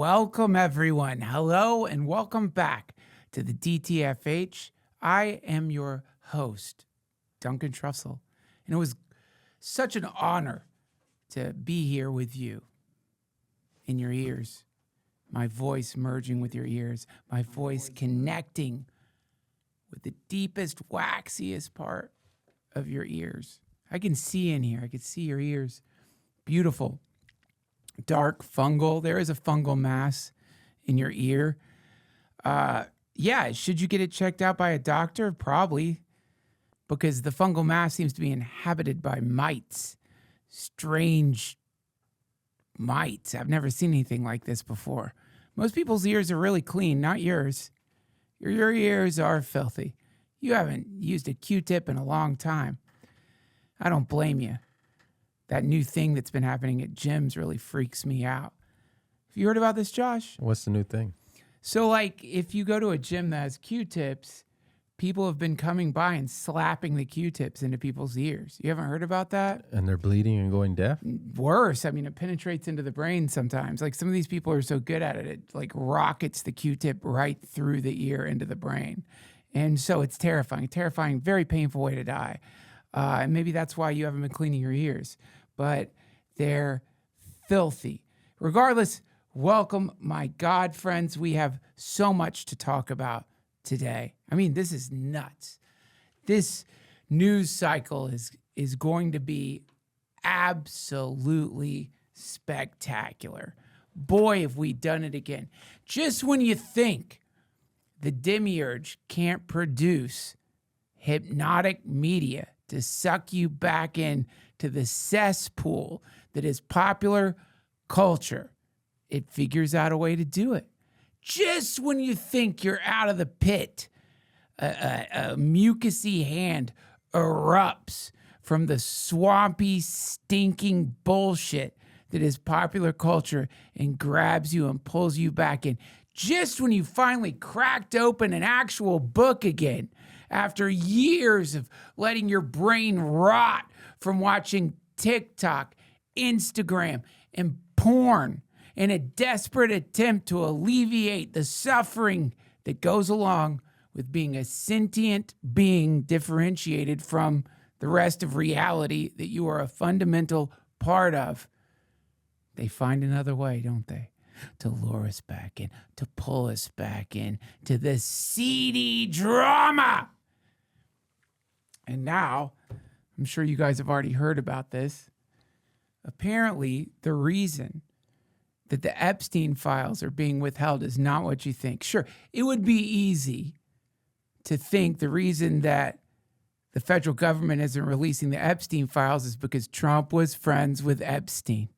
Welcome, everyone. Hello, and welcome back to the DTFH. I am your host, Duncan Trussell, and it was such an honor to be here with you in your ears, my voice merging with your ears, my voice connecting with the deepest, waxiest part of your ears. I can see in here. I can see your ears. Beautiful. Dark fungal. There is a fungal mass in your ear. Should you get it checked out by a doctor? Probably, because the fungal mass seems to be inhabited by mites, strange mites. I've never seen anything like this before. Most people's ears are really clean, not yours. Your ears are filthy. You haven't used a Q-tip in a long time. I don't blame you. That new thing that's been happening at gyms really freaks me out. Have you heard about this, Josh? What's the new thing? So, if you go to a gym that has Q-tips, people have been coming by and slapping the Q-tips into people's ears. You haven't heard about that? And they're bleeding and going deaf? Worse. I mean, it penetrates into the brain sometimes. Some of these people are so good at it, it rockets the Q-tip right through the ear into the brain. And so it's terrifying, very painful way to die. And maybe that's why you haven't been cleaning your ears. But they're filthy. Regardless, welcome, my God friends. We have so much to talk about today. I mean, this is nuts. This news cycle is going to be absolutely spectacular. Boy, have we done it again. Just when you think the demiurge can't produce hypnotic media to suck you back in to the cesspool that is popular culture, it figures out a way to do it. Just when you think you're out of the pit, a mucusy hand erupts from the swampy, stinking bullshit that is popular culture and grabs you and pulls you back in. Just when you finally cracked open an actual book again, after years of letting your brain rot from watching TikTok, Instagram, and porn in a desperate attempt to alleviate the suffering that goes along with being a sentient being differentiated from the rest of reality that you are a fundamental part of. They find another way, don't they? To lure us back in, to pull us back in, to the seedy drama. And now, I'm sure you guys have already heard about this. Apparently, the reason that the Epstein files are being withheld is not what you think. Sure, it would be easy to think the reason that the federal government isn't releasing the Epstein files is because Trump was friends with Epstein.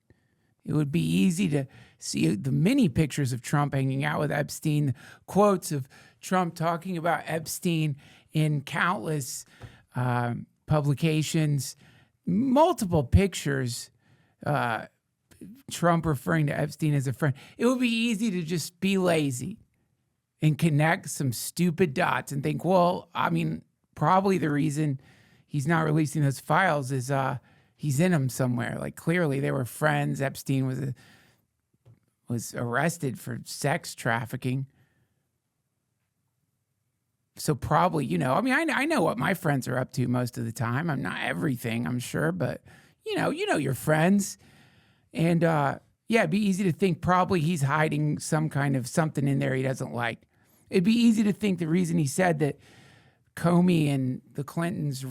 It would be easy to see the many pictures of Trump hanging out with Epstein, quotes of Trump talking about Epstein in countless publications, multiple pictures, Trump referring to Epstein as a friend. It would be easy to just be lazy and connect some stupid dots and think, well, I mean, probably the reason he's not releasing those files is he's in them somewhere. Clearly they were friends. Epstein was arrested for sex trafficking. So probably, I know what my friends are up to most of the time. I'm not everything, I'm sure, but you know your friends. And it'd be easy to think probably he's hiding some kind of something in there he doesn't like. It'd be easy to think the reason he said that Comey and the Clintons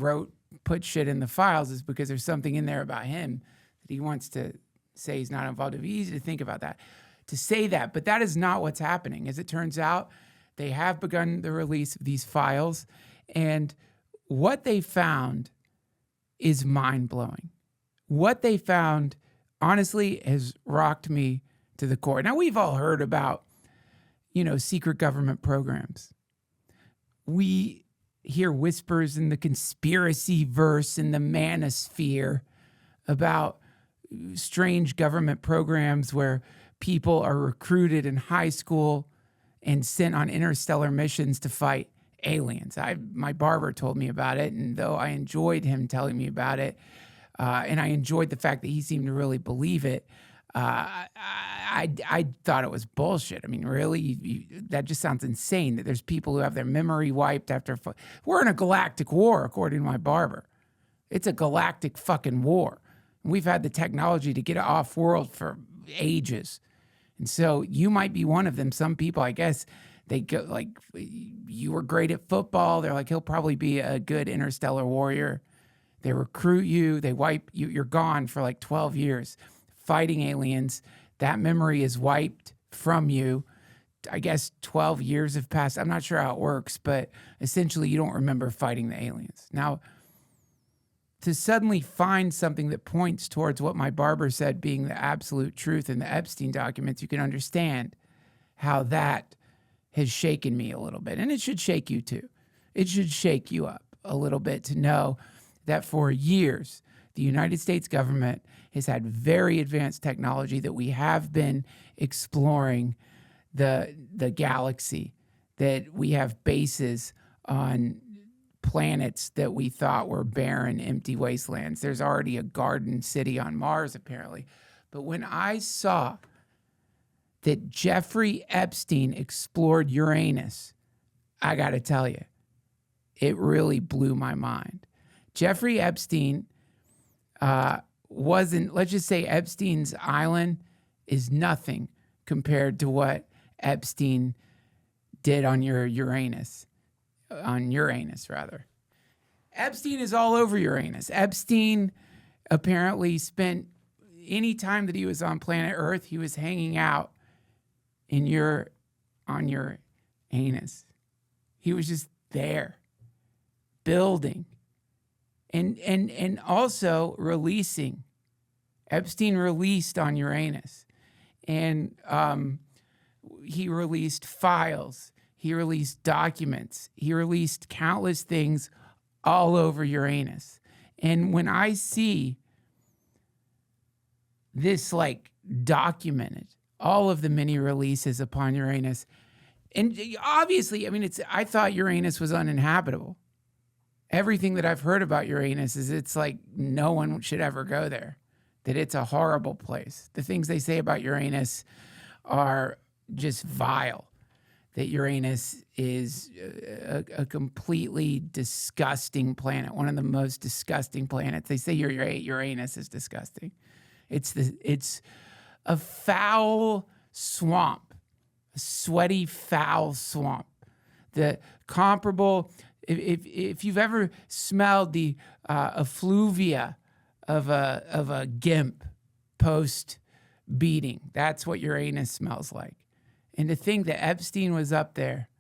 put shit in the files is because there's something in there about him that he wants to say he's not involved. It'd be easy to think about that, to say that, but that is not what's happening. As it turns out, they have begun the release of these files, and what they found is mind-blowing. What they found, honestly, has rocked me to the core. Now, we've all heard about, secret government programs. We hear whispers in the conspiracy verse in the manosphere about strange government programs where people are recruited in high school and sent on interstellar missions to fight aliens. My barber told me about it, and though I enjoyed him telling me about it, and I enjoyed the fact that he seemed to really believe it, I I thought it was bullshit. I mean, really, that just sounds insane. That there's people who have their memory wiped after. We're in a galactic war, according to my barber. It's a galactic fucking war. And we've had the technology to get off world for ages, and so you might be one of them. Some people, I guess, they go like, you were great at football. They're like, he'll probably be a good interstellar warrior. They recruit you. They wipe you. You're gone for like 12 years fighting aliens. That memory is wiped from you. I guess 12 years have passed. I'm not sure how it works, but essentially you don't remember fighting the aliens. Now, to suddenly find something that points towards what my barber said being the absolute truth in the Epstein documents, you can understand how that has shaken me a little bit. And it should shake you too. It should shake you up a little bit to know that for years, the United States government has had very advanced technology, that we have been exploring the galaxy, that we have bases on planets that we thought were barren, empty wastelands. There's already a garden city on Mars, apparently. But when I saw that Jeffrey Epstein explored Uranus, I got to tell you, it really blew my mind. Jeffrey Epstein wasn't, let's just say Epstein's island is nothing compared to what Epstein did on Uranus, rather. Epstein is all over Uranus. Epstein apparently spent any time that he was on planet Earth, he was hanging out on Uranus. He was just there, building, and also releasing. Epstein released on Uranus, and he released files. He released documents. He released countless things all over Uranus. And when I see this like documented, all of the many releases upon Uranus, and obviously, I mean, I thought Uranus was uninhabitable. Everything that I've heard about Uranus is it's like no one should ever go there, that it's a horrible place. The things they say about Uranus are just vile, that Uranus is a completely disgusting planet, one of the most disgusting planets. They say Uranus is disgusting. It's a foul swamp, a sweaty, foul swamp. The comparable, if you've ever smelled the effluvia of a gimp post beating, that's what Uranus smells like. And to think that Epstein was up there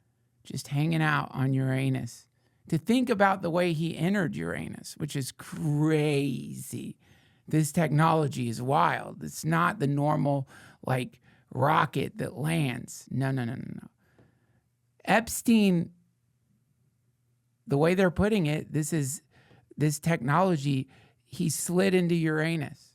just hanging out on Uranus, to think about the way he entered Uranus, which is crazy. This technology is wild. It's not the normal like rocket that lands. No. Epstein, the way they're putting it, this technology, he slid into Uranus.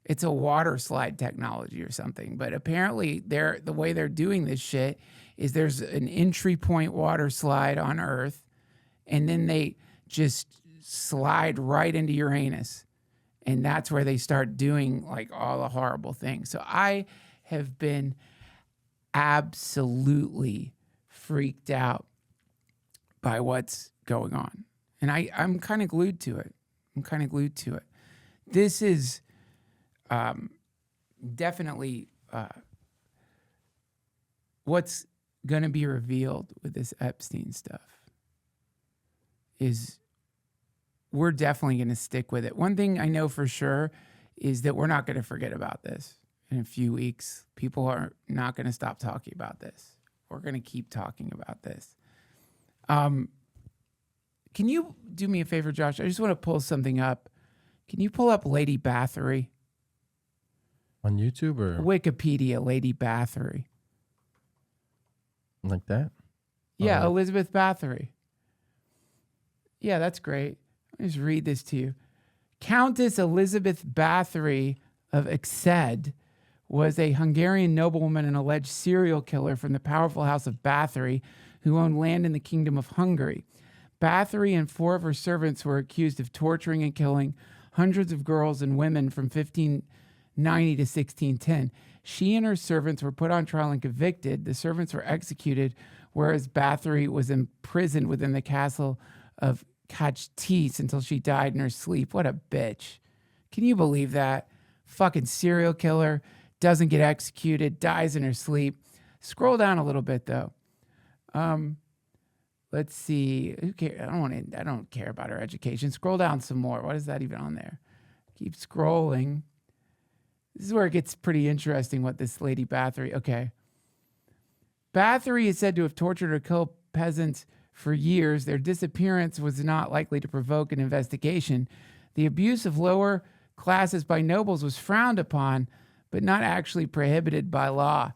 It's a water slide technology or something. But apparently the way they're doing this shit is there's an entry point water slide on Earth, and then they just slide right into Uranus. And that's where they start doing like all the horrible things. So I have been absolutely freaked out by what's going on. And I'm kind of glued to it. This is definitely what's going to be revealed with this Epstein stuff is we're definitely going to stick with it. One thing I know for sure is that we're not going to forget about this in a few weeks. People are not going to stop talking about this. We're going to keep talking about this. Can you do me a favor, Josh? I just want to pull something up. Can you pull up Lady Bathory? On YouTube or? Wikipedia, Lady Bathory. Like that? Yeah, Elizabeth Bathory. Yeah, that's great. Let me just read this to you. Countess Elizabeth Bathory of Exed was a Hungarian noblewoman and alleged serial killer from the powerful house of Bathory, who owned land in the Kingdom of Hungary. Bathory and 4 of her servants were accused of torturing and killing hundreds of girls and women from 15 1690 to 1610. She and her servants were put on trial and convicted. The servants were executed, whereas Bathory was imprisoned within the castle of Cachtis until she died in her sleep. What a bitch. Can you believe that? Fucking serial killer, doesn't get executed, dies in her sleep. Scroll down a little bit though. Let's see. Who cares? I don't care about her education. Scroll down some more. What is that even on there? Keep scrolling. This is where it gets pretty interesting what this lady Bathory. Okay. Bathory is said to have tortured or killed peasants for years. Their disappearance was not likely to provoke an investigation. The abuse of lower classes by nobles was frowned upon, but not actually prohibited by law.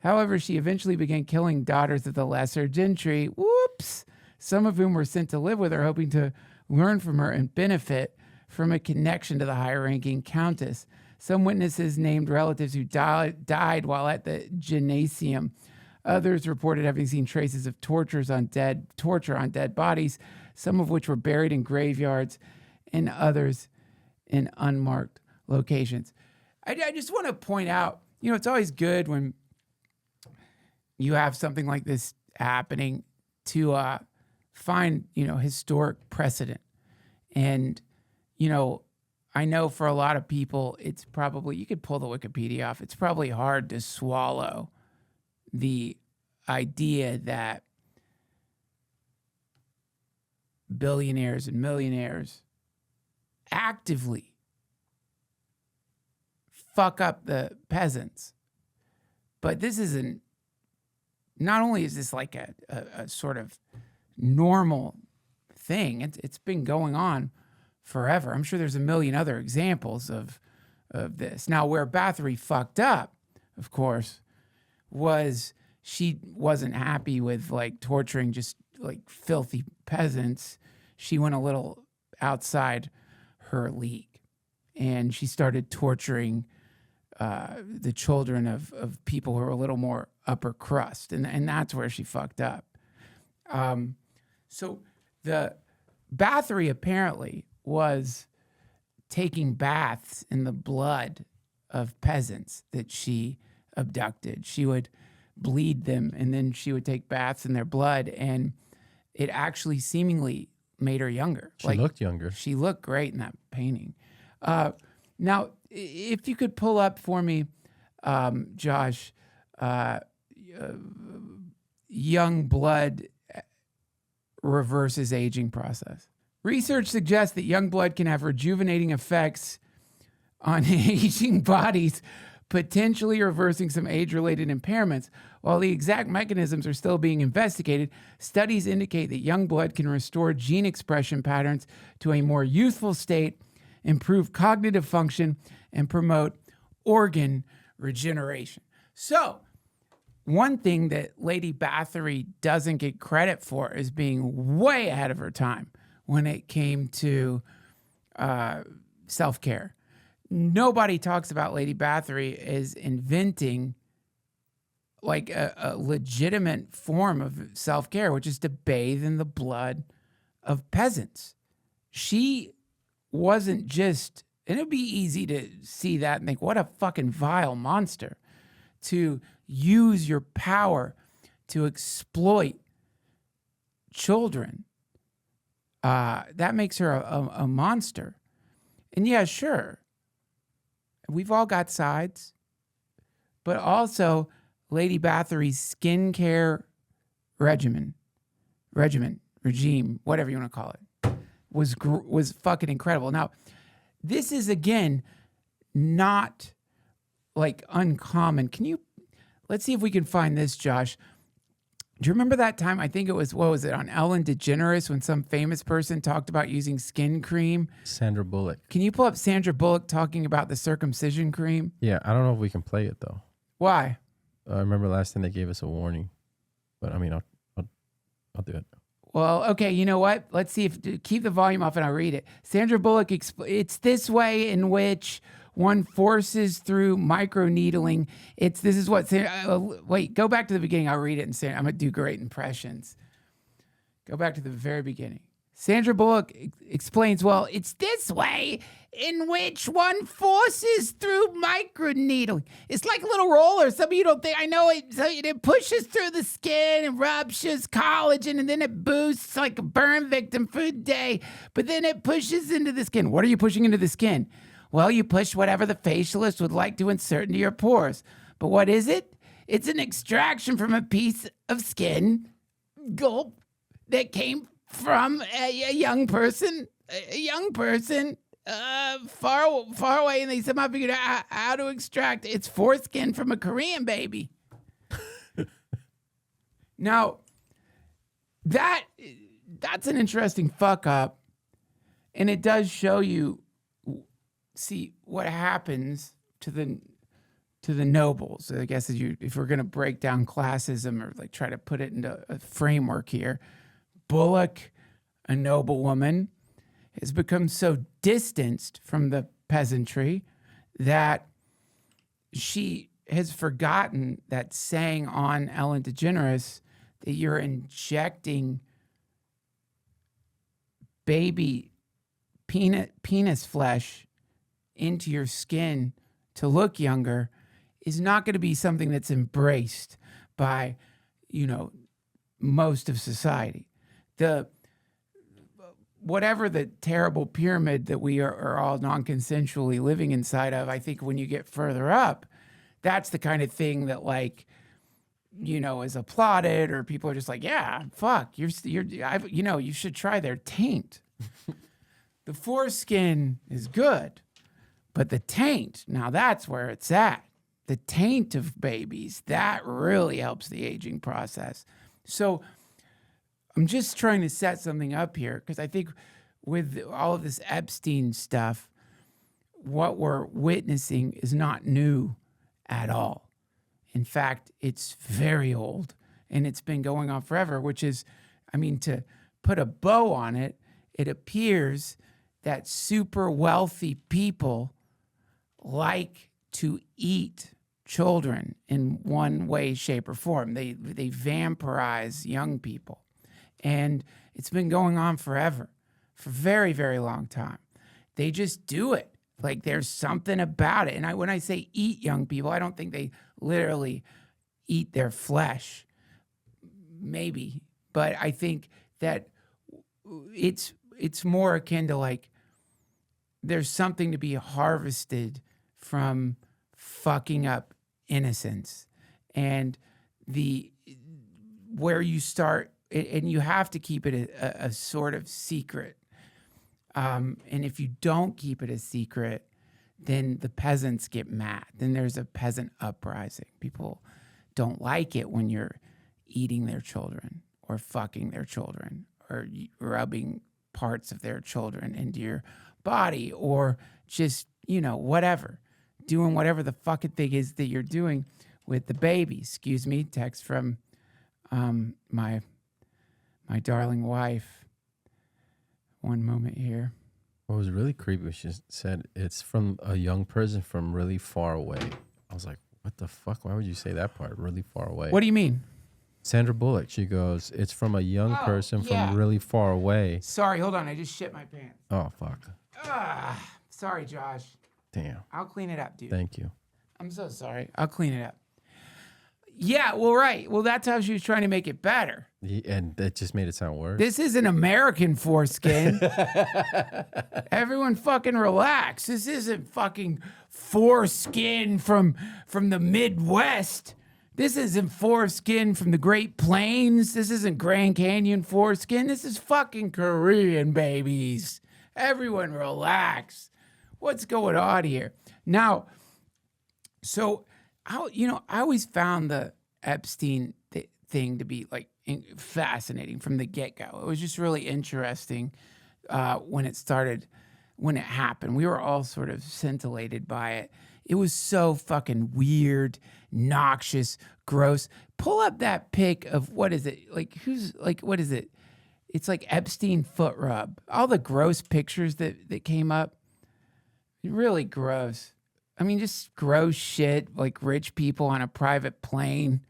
However, she eventually began killing daughters of the lesser gentry, whoops, some of whom were sent to live with her, hoping to learn from her and benefit from a connection to the higher-ranking countess. Some witnesses named relatives who died while at the gymnasium. Others reported having seen traces of torture on dead bodies, some of which were buried in graveyards and others in unmarked locations. I just want to point out, it's always good when you have something like this happening to find, historic precedent. And, I know for a lot of people, it's probably, you could pull the Wikipedia off. It's probably hard to swallow the idea that billionaires and millionaires actively fuck up the peasants. But this isn't, not only is this like a sort of normal thing, it's been going on forever. I'm sure there's a million other examples of this. Now, where Bathory fucked up, of course, was she wasn't happy with like torturing just like filthy peasants. She went a little outside her league, and she started torturing the children of people who are a little more upper crust, and that's where she fucked up. So the Bathory apparently was taking baths in the blood of peasants that she abducted. She would bleed them, and then she would take baths in their blood, and it actually seemingly made her younger. She looked younger. She looked great in that painting. Now, if you could pull up for me, Josh, young blood reverses aging process. Research suggests that young blood can have rejuvenating effects on aging bodies, potentially reversing some age-related impairments. While the exact mechanisms are still being investigated, studies indicate that young blood can restore gene expression patterns to a more youthful state, improve cognitive function, and promote organ regeneration. So, one thing that Lady Bathory doesn't get credit for is being way ahead of her time when it came to self-care. Nobody talks about Lady Bathory as inventing like a legitimate form of self-care, which is to bathe in the blood of peasants. She wasn't just, and it'd be easy to see that and think, what a fucking vile monster, to use your power to exploit children. That makes her a monster. And yeah, sure, we've all got sides, but also Lady Bathory's skincare regime, whatever you want to call it, was fucking incredible. Now, this is again not like uncommon. Let's see if we can find this, Josh. Do you remember that time? I think it was, what was it, on Ellen DeGeneres, when some famous person talked about using skin cream? Sandra Bullock. Can you pull up Sandra Bullock talking about the circumcision cream? Yeah, I don't know if we can play it though. Why? I remember last time they gave us a warning, but I mean, I'll do it. Well, okay, you know what? Let's see keep the volume off and I'll read it. Sandra Bullock, it's this way in which one forces through microneedling. This is what, wait, go back to the beginning. I'll read it and say, I'm going to do great impressions. Go back to the very beginning. Sandra Bullock explains, well, it's this way in which one forces through microneedling. It's like a little roller. Some of you don't think, I know it, so it pushes through the skin and ruptures collagen, and then it boosts like a burn victim for a day, but then it pushes into the skin. What are you pushing into the skin? Well, you push whatever the facialist would like to insert into your pores. But what is it? It's an extraction from a piece of skin, gulp, that came from a young person, far away, and they somehow figured out how to extract its foreskin from a Korean baby. Now, that's an interesting fuck up, and it does show you, see what happens to the nobles. I guess if we're gonna break down classism or like try to put it into a framework here. Bullock, a noble woman, has become so distanced from the peasantry that she has forgotten that saying on Ellen DeGeneres that you're injecting baby penis flesh into your skin to look younger is not going to be something that's embraced by, most of society. Whatever the terrible pyramid that we are all non-consensually living inside of, I think when you get further up, that's the kind of thing that is applauded, or people are just like, yeah, fuck, you should try their taint. The foreskin is good, but the taint, now that's where it's at. The taint of babies, that really helps the aging process. So I'm just trying to set something up here, because I think with all of this Epstein stuff, what we're witnessing is not new at all. In fact, it's very old, and it's been going on forever, which is, to put a bow on it, it appears that super wealthy people like to eat children in one way, shape, or form. They vampirize young people. And it's been going on forever, for a very, very long time. They just do it. Like there's something about it. And when I say eat young people, I don't think they literally eat their flesh. Maybe. But I think that it's more akin to there's something to be harvested from fucking up innocence. And where you start, and you have to keep it a sort of secret. And if you don't keep it a secret, then the peasants get mad. Then there's a peasant uprising. People don't like it when you're eating their children or fucking their children or rubbing parts of their children into your body, or just, whatever. Doing whatever the fucking thing is that you're doing with the baby. Excuse me, text from my darling wife. One moment here. What was really creepy was she said it's from a young person from really far away. I was like, what the fuck? Why would you say that part? Really far away. What do you mean? Sandra Bullock, she goes, it's from a young person from really far away. Sorry, hold on. I just shit my pants. Oh, fuck. Sorry, Josh. Damn. I'll clean it up, dude. Thank you. I'm so sorry. I'll clean it up. Yeah, well, right. Well, that's how she was trying to make it better. And that just made it sound worse. This is an American foreskin. Everyone fucking relax. This isn't fucking foreskin from the Midwest. This isn't foreskin from the Great Plains. This isn't Grand Canyon foreskin. This is fucking Korean babies. Everyone relax. What's going on here? Now, so, I always found the Epstein thing to be fascinating from the get-go. It was just really interesting when it happened. We were all sort of scintillated by it. It was so fucking weird, noxious, gross. Pull up that pic of, what is it? What is it? It's like Epstein foot rub. All the gross pictures that came up. Really gross. Just gross shit, like rich people on a private plane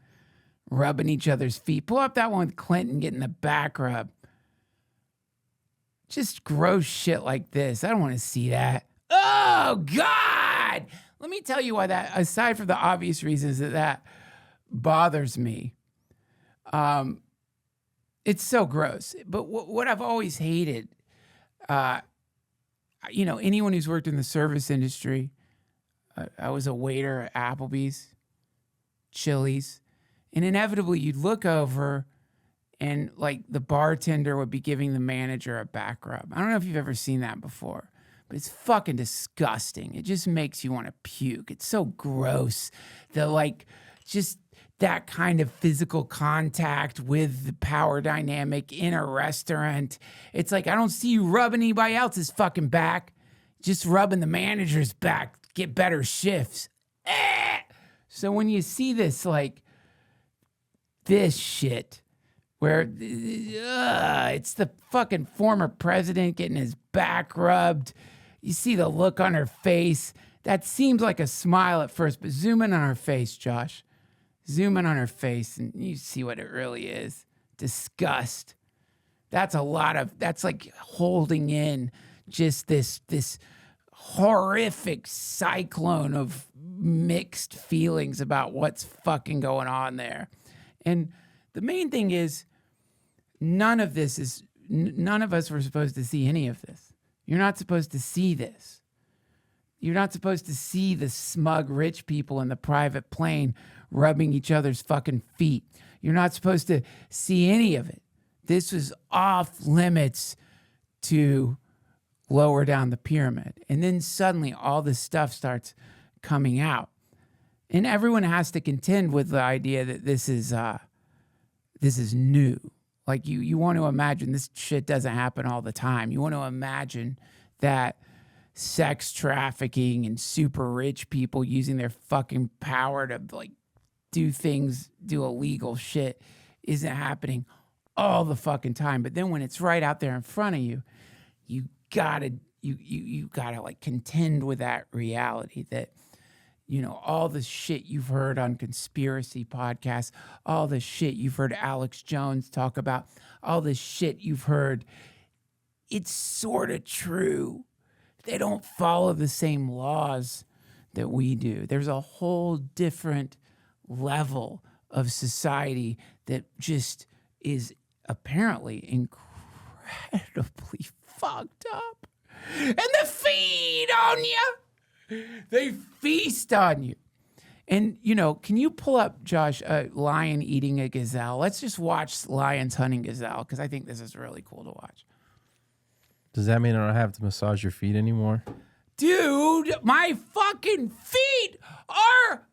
rubbing each other's feet. Pull up that one with Clinton getting the back rub. Just gross shit like this. I don't want to see that. Oh, God. Let me tell you why that, aside from the obvious reasons that bothers me, it's so gross. But what I've always hated, anyone who's worked in the service industry, I was a waiter at Applebee's, Chili's, and inevitably you'd look over and like the bartender would be giving the manager a back rub. I don't know if you've ever seen that before, but it's fucking disgusting. It just makes you want to puke. It's so gross. Just that kind of physical contact with the power dynamic in a restaurant. It's like, I don't see you rubbing anybody else's fucking back, just rubbing the manager's back, get better shifts. So when you see this, this shit, where it's the fucking former president getting his back rubbed. You see the look on her face. That seems like a smile at first, but zoom in on her face, Josh. Zoom in on her face and you see what it really is. Disgust. That's like holding in just this horrific cyclone of mixed feelings about what's fucking going on there. And the main thing is, none of us were supposed to see any of this. You're not supposed to see this. You're not supposed to see the smug rich people in the private plane rubbing each other's fucking feet. You're not supposed to see any of it. This was off limits to lower down the pyramid. And then suddenly all this stuff starts coming out. And everyone has to contend with the idea that this is new. Like you want to imagine this shit doesn't happen all the time. You want to imagine that sex trafficking and super rich people using their fucking power to do illegal shit isn't happening all the fucking time. But then when it's right out there in front of you, you gotta contend with that reality that, all the shit you've heard on conspiracy podcasts, all the shit you've heard Alex Jones talk about, all the shit you've heard, it's sort of true. They don't follow the same laws that we do. There's a whole different level of society that just is apparently incredibly fucked up. And they feed on you. They feast on you. And, can you pull up, Josh, a lion eating a gazelle? Let's just watch lions hunting gazelle, because I think this is really cool to watch. Does that mean I don't have to massage your feet anymore? Dude, my fucking feet are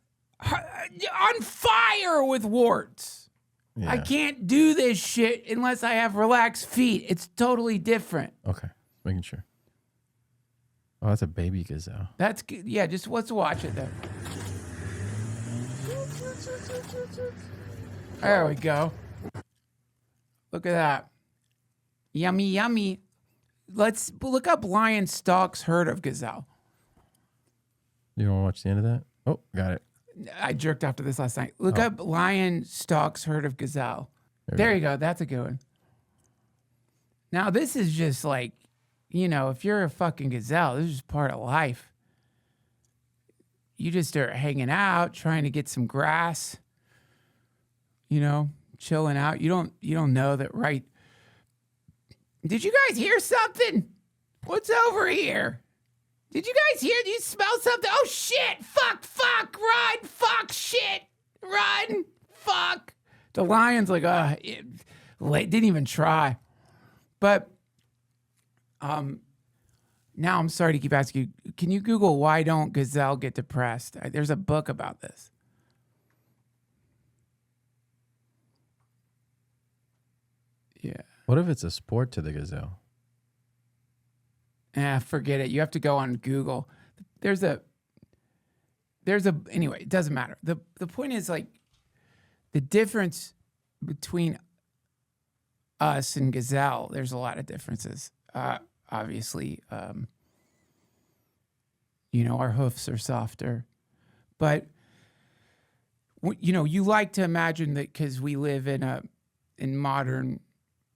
on fire with warts. Yeah. I can't do this shit unless I have relaxed feet. It's totally different. Okay, making sure. Oh, that's a baby gazelle. That's good. Yeah, just let's watch it then. There we go. Look at that. Yummy, yummy. Let's look up lion stalks herd of gazelle. You want to watch the end of that? Oh, got it. I jerked off to this last night. Look up lion stalks herd of gazelle. There you go. That's a good one. Now, this is just if you're a fucking gazelle, this is just part of life. You just start hanging out, trying to get some grass, chilling out. You don't know that, right? Did you guys hear something? What's over here? Did you guys hear? Did you smell something? Oh, shit. Fuck, run, fuck, shit, run, fuck. The lion's didn't even try. But now I'm sorry to keep asking you. Can you Google why don't gazelle get depressed? There's a book about this. Yeah. What if it's a sport to the gazelle? Forget it. You have to go on Google. Anyway, it doesn't matter. The point is the difference between us and gazelle, there's a lot of differences. Obviously, our hoofs are softer, but you like to imagine that because we live in modern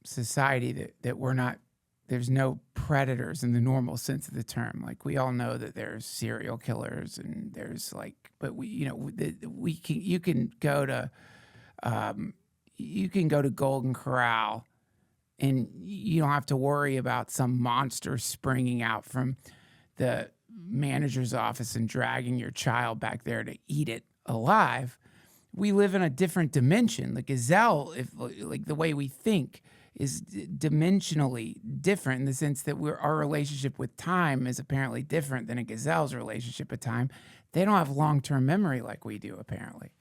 society that we're not there's no predators in the normal sense of the term. Like we all know that there's serial killers and there's like, but you can go to Golden Corral and you don't have to worry about some monster springing out from the manager's office and dragging your child back there to eat it alive. We live in a different dimension. The gazelle, if like the way we think, is dimensionally different in the sense that our relationship with time is apparently different than a gazelle's relationship with time. They don't have long-term memory like we do, apparently.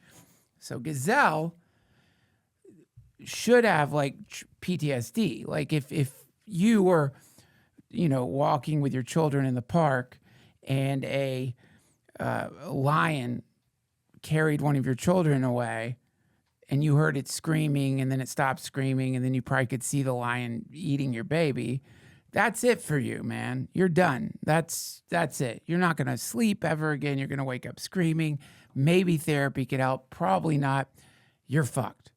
So gazelle should have like PTSD. Like if you were, walking with your children in the park and a lion carried one of your children away and you heard it screaming and then it stopped screaming and then you probably could see the lion eating your baby, that's it for you, man. You're done. That's it. You're not going to sleep ever again. You're going to wake up screaming. Maybe therapy could help. Probably not. You're fucked.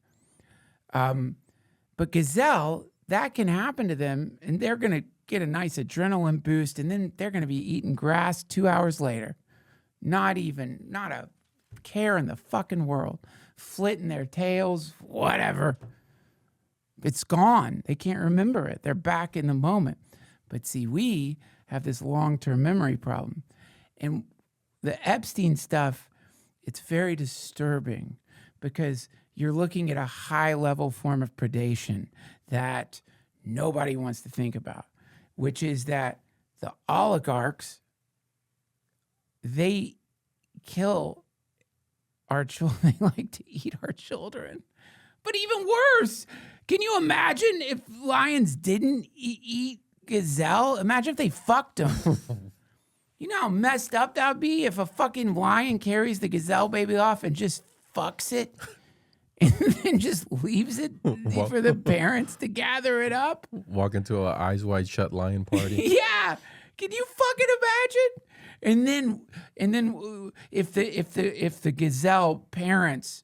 But gazelle, that can happen to them and they're going to get a nice adrenaline boost and then they're going to be eating grass 2 hours later. Not a care in the fucking world. Flitting their tails, whatever. It's gone. They can't remember it. They're back in the moment. But see, we have this long-term memory problem. And the Epstein stuff, it's very disturbing because you're looking at a high-level form of predation that nobody wants to think about, which is that the oligarchs, they kill our children. They like to eat our children. But even worse, can you imagine if lions didn't eat gazelle? Imagine if they fucked them. You know how messed up that would be if a fucking lion carries the gazelle baby off and just fucks it and then just leaves it for the parents to gather it up? Walk into an eyes wide shut lion party. Yeah. Can you fucking imagine? And then if the gazelle parents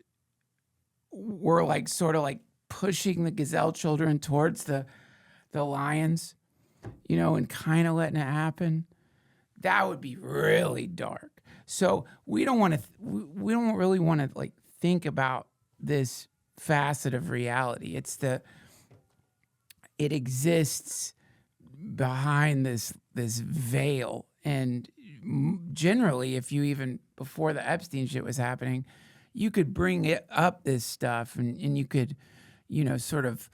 were like sort of like pushing the gazelle children towards the lions, and kind of letting it happen, that would be really dark. So we don't really want to like think about this facet of reality. It exists behind this veil. And generally, if you even, before the Epstein shit was happening, you could bring it up, this stuff, and you could, sort of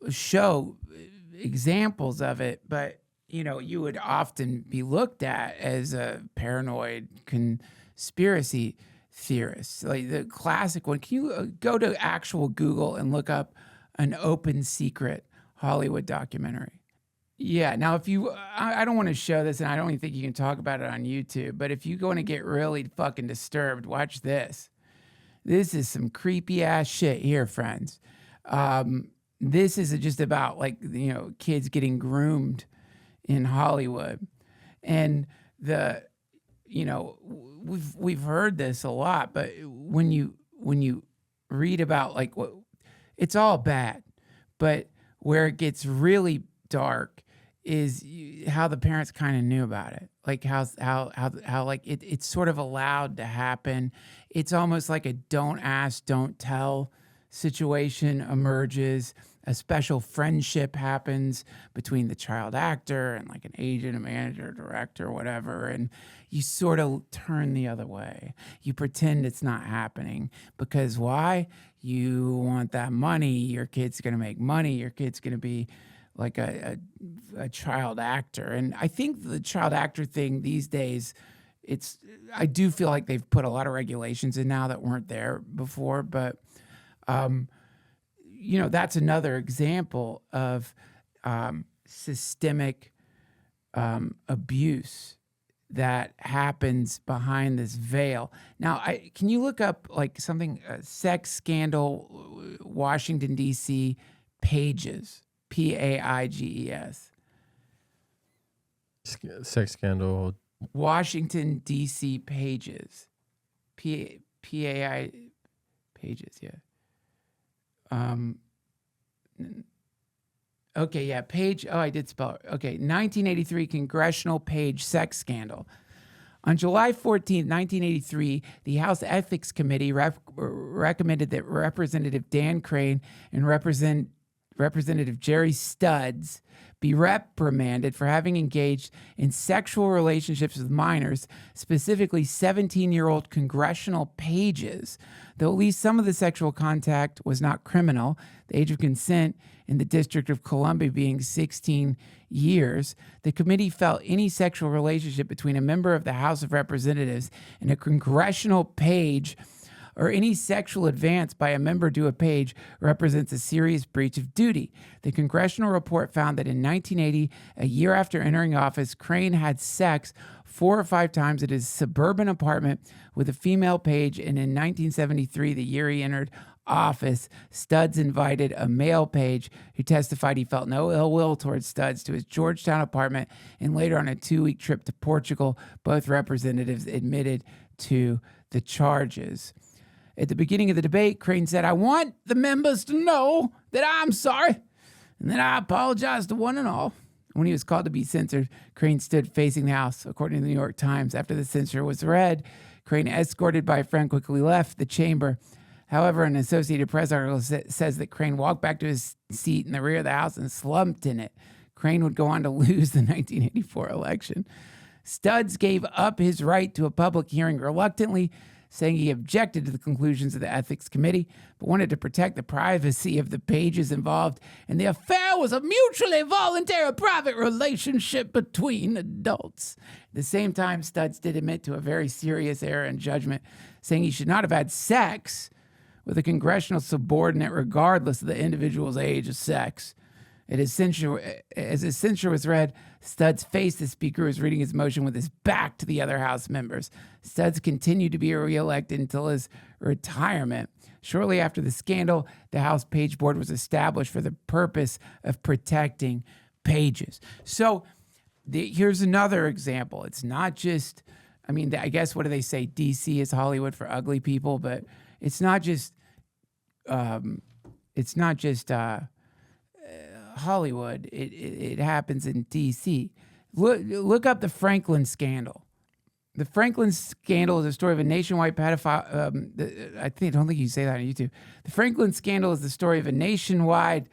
show examples of it. But, you would often be looked at as a paranoid conspiracy theorist. Like the classic one, can you go to actual Google and look up an Open Secret Hollywood documentary? Yeah. Now, if I don't want to show this, and I don't even think you can talk about it on YouTube, but if you want to get really fucking disturbed, watch this. This is some creepy ass shit here, friends. This is just about like, kids getting groomed in Hollywood. And we've heard this a lot, but when you read about like what, it's all bad, but where it gets really dark is how the parents kind of knew about it. Like how like it's sort of allowed to happen. It's almost like a don't ask, don't tell situation emerges. A special friendship happens between the child actor and like an agent, a manager, director, whatever. And you sort of turn the other way. You pretend it's not happening because why? You want that money. Your kid's going to make money. Your kid's going to be like a child actor. And I think the child actor thing these days, I do feel like they've put a lot of regulations in now that weren't there before, but that's another example of systemic abuse that happens behind this veil. Now, can you look up like something, sex scandal, Washington, D.C. pages? Paiges. Sex scandal. Washington, D.C. pages. PAI pages, yeah. Okay, yeah, page. Oh, I did spell it. Okay, 1983 congressional page sex scandal. On July 14th, 1983, the House Ethics Committee recommended that Representative Dan Crane and Representative Jerry Studs be reprimanded for having engaged in sexual relationships with minors, specifically 17-year-old congressional pages. Though at least some of the sexual contact was not criminal, the age of consent in the District of Columbia being 16 years, the committee felt any sexual relationship between a member of the House of Representatives and a congressional page or any sexual advance by a member to a page represents a serious breach of duty. The congressional report found that in 1980, a year after entering office, Crane had sex 4 or 5 times at his suburban apartment with a female page, and in 1973, the year he entered office, Studs invited a male page who testified he felt no ill will towards Studs to his Georgetown apartment, and later on a 2-week trip to Portugal, both representatives admitted to the charges. At the beginning of the debate, Crane said, "I want the members to know that I'm sorry and that I apologize to one and all." When he was called to be censored, Crane stood facing the House. According to the New York Times, after the censure was read, Crane, escorted by a friend, quickly left the chamber. However, an Associated Press article says that Crane walked back to his seat in the rear of the House and slumped in it. Crane would go on to lose the 1984 election. Studs gave up his right to a public hearing reluctantly, saying he objected to the conclusions of the Ethics Committee, but wanted to protect the privacy of the pages involved, and the affair was a mutually voluntary private relationship between adults. At the same time, Studs did admit to a very serious error in judgment, saying he should not have had sex with a congressional subordinate regardless of the individual's age or sex. As his censure was read, Studs faced the speaker who was reading his motion with his back to the other House members. Studs continued to be reelected until his retirement. Shortly after the scandal, the House Page Board was established for the purpose of protecting pages. So here's another example. It's not just, I guess, what do they say? DC is Hollywood for ugly people, but it's not just Hollywood. It happens in DC. Look up the Franklin scandal. The Franklin scandal is the story of a nationwide pedophile. I don't think you say that on YouTube. The Franklin scandal is the story of a nationwide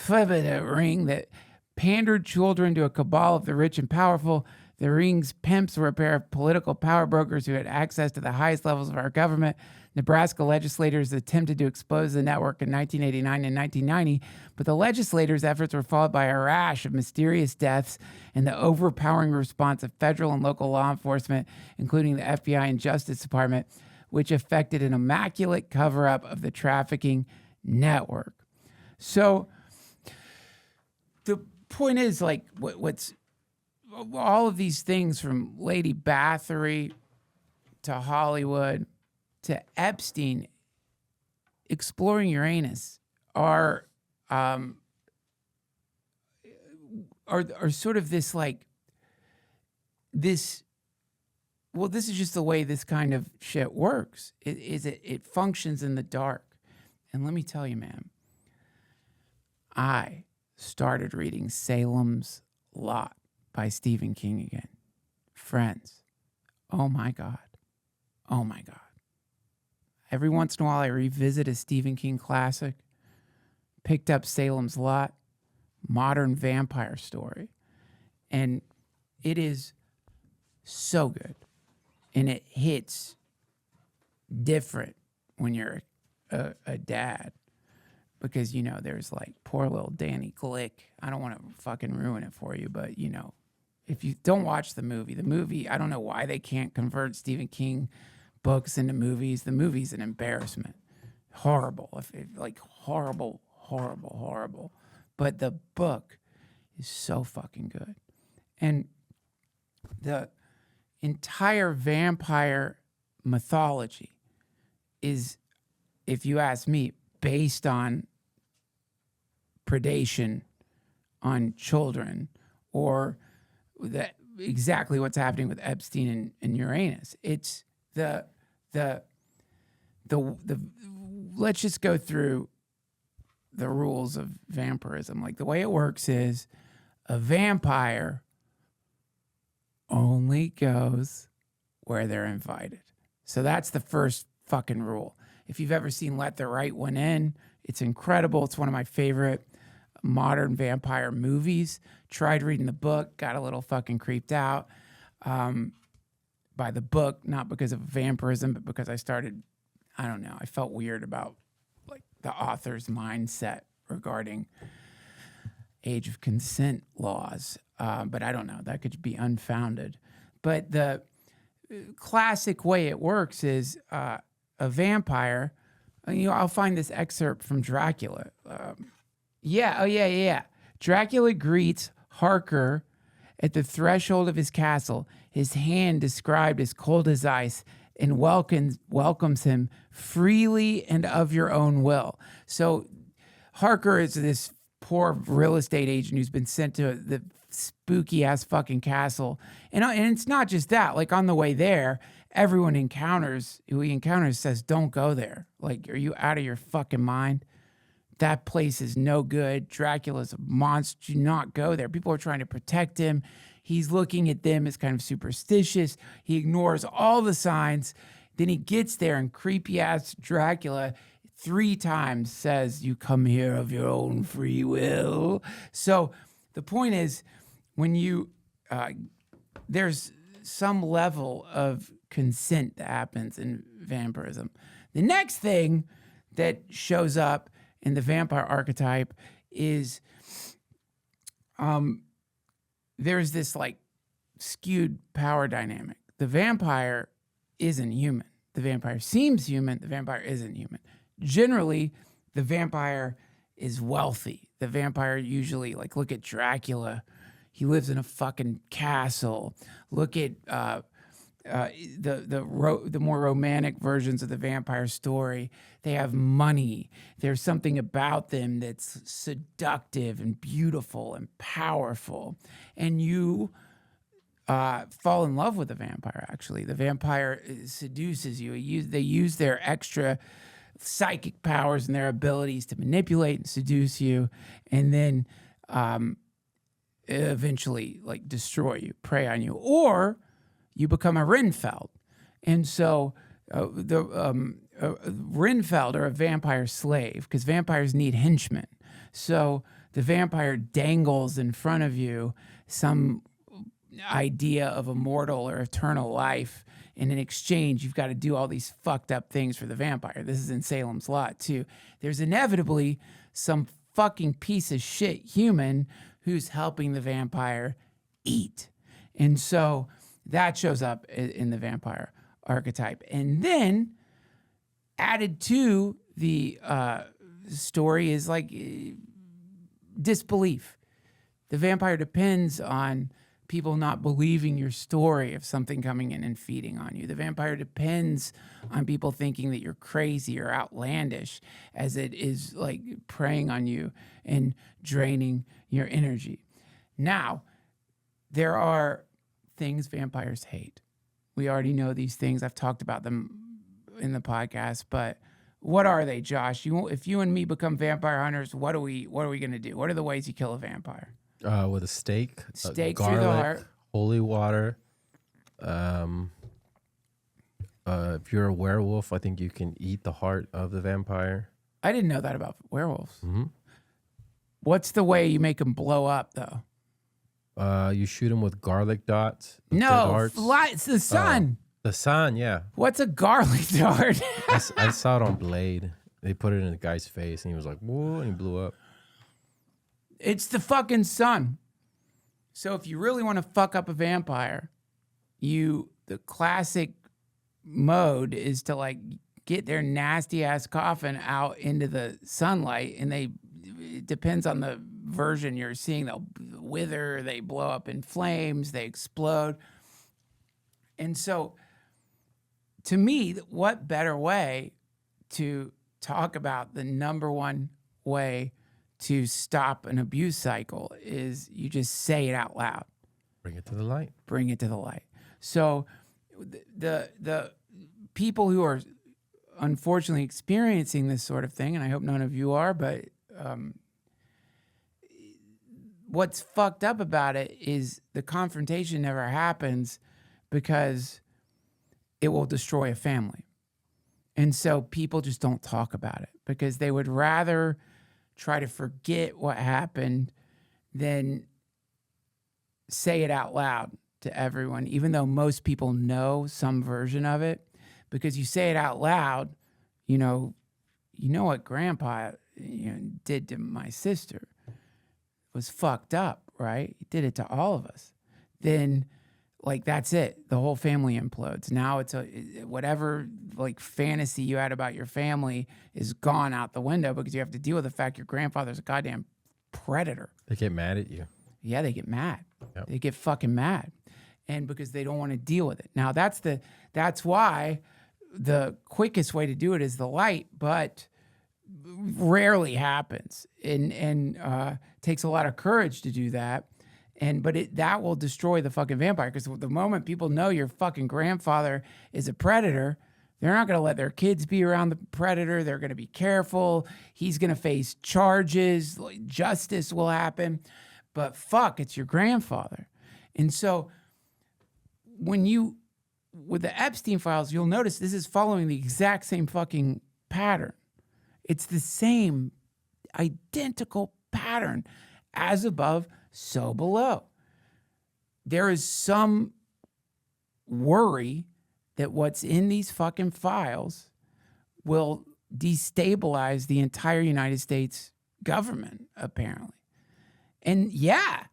ring that pandered children to a cabal of the rich and powerful. The ring's pimps were a pair of political power brokers who had access to the highest levels of our government. Nebraska legislators attempted to expose the network in 1989 and 1990, but the legislators' efforts were followed by a rash of mysterious deaths and the overpowering response of federal and local law enforcement, including the FBI and Justice Department, which effected an immaculate cover-up of the trafficking network. So the point is, what's all of these things, from Lady Bathory to Hollywood to Epstein, exploring Uranus, are sort of this this. Well, this is just the way this kind of shit works. It functions in the dark, and let me tell you, man, I started reading Salem's Lot by Stephen King again. Friends, oh my God. Every once in a while, I revisit a Stephen King classic. Picked up Salem's Lot, modern vampire story. And it is so good. And it hits different when you're a dad. Because, there's poor little Danny Glick. I don't want to fucking ruin it for you, but, if you don't watch the movie, I don't know why they can't convert Stephen King books into movies. The movie's an embarrassment. Horrible. Horrible. But the book is so fucking good. And the entire vampire mythology is, if you ask me, based on predation on children, or exactly what's happening with Epstein and Uranus. It's the let's just go through the rules of vampirism. Like the way it works is a vampire only goes where they're invited. So that's the first fucking rule. If you've ever seen Let the Right One In, it's incredible. It's one of my favorite modern vampire movies. Tried reading the book, got a little fucking creeped out by the book, not because of vampirism, but because I felt weird about like the author's mindset regarding age of consent laws. But I don't know, that could be unfounded. But the classic way it works is a vampire, I'll find this excerpt from Dracula. Dracula greets Harker at the threshold of his castle, his hand described as cold as ice, and welcomes him freely and of your own will. So Harker is this poor real estate agent who's been sent to the spooky ass fucking castle. And it's not just that. Like on the way there, everyone who he encounters says, don't go there. Like, are you out of your fucking mind? That place is no good. Dracula's a monster. Do not go there. People are trying to protect him. He's looking at them as kind of superstitious. He ignores all the signs. Then he gets there and creepy ass Dracula 3 times says, you come here of your own free will. So the point is, when you, there's some level of consent that happens in vampirism. The next thing that shows up in the vampire archetype is there's this like skewed power dynamic. The vampire isn't human. The vampire seems human. The vampire isn't human. Generally, the vampire is wealthy. The vampire usually, like, look at Dracula. He lives in a fucking castle. Look at the more romantic versions of the vampire story. They have money. There's something about them that's seductive and beautiful and powerful. And you fall in love with the vampire, actually. The vampire seduces you. They use their extra psychic powers and their abilities to manipulate and seduce you, and then eventually like destroy you, prey on you, or you become a Renfeld. And so Renfeld are a vampire slave because vampires need henchmen. So the vampire dangles in front of you some idea of immortal or eternal life. And in exchange, you've got to do all these fucked up things for the vampire. This is in Salem's Lot, too. There's inevitably some fucking piece of shit human who's helping the vampire eat. And so that shows up in the vampire archetype. And then added to the story is like disbelief. The vampire depends on people not believing your story of something coming in and feeding on you. The vampire depends on people thinking that you're crazy or outlandish, as it is like preying on you and draining your energy. Now, there are things vampires hate. We already know these things. I've talked about them in the podcast, but what are they, Josh? If you and me become vampire hunters, what are we going to do? What are the ways you kill a vampire? With a stake, Stake garlic, through the heart, holy water. If you're a werewolf, I think you can eat the heart of the vampire. I didn't know that about werewolves. Mm-hmm. What's the way you make them blow up, though? You shoot them with garlic dots. No, it's the sun. The sun, yeah. What's a garlic dart? I saw it on Blade. They put it in the guy's face, and he was like, whoa, and he blew up. It's the fucking sun. So if you really want to fuck up a vampire, the classic mode is to like get their nasty ass coffin out into the sunlight, and it depends on the version you're seeing. They'll wither, they blow up in flames, they explode. And so to me, what better way to talk about the number one way to stop an abuse cycle is you just say it out loud. Bring it to the light. Bring it to the light. So the people who are unfortunately experiencing this sort of thing, and I hope none of you are, but what's fucked up about it is the confrontation never happens because it will destroy a family. And so people just don't talk about it because they would rather try to forget what happened than say it out loud to everyone, even though most people know some version of it. Because you say it out loud, you know what grandpa did to my sister was fucked up, right? He did it to all of us. Then, like, that's it. The whole family implodes. Now it's whatever like fantasy you had about your family is gone out the window because you have to deal with the fact your grandfather's a goddamn predator. They get mad at you. Yeah, they get mad. Yep. They get fucking mad. And because they don't want to deal with it. Now that's why the quickest way to do it is the light, but rarely happens. And takes a lot of courage to do that. But that will destroy the fucking vampire because the moment people know your fucking grandfather is a predator, they're not going to let their kids be around the predator. They're going to be careful. He's going to face charges. Justice will happen. But fuck, it's your grandfather. And so with the Epstein files, you'll notice this is following the exact same fucking pattern. It's the same identical pattern, as above, so below. There is some worry that what's in these fucking files will destabilize the entire United States government, apparently. And yeah,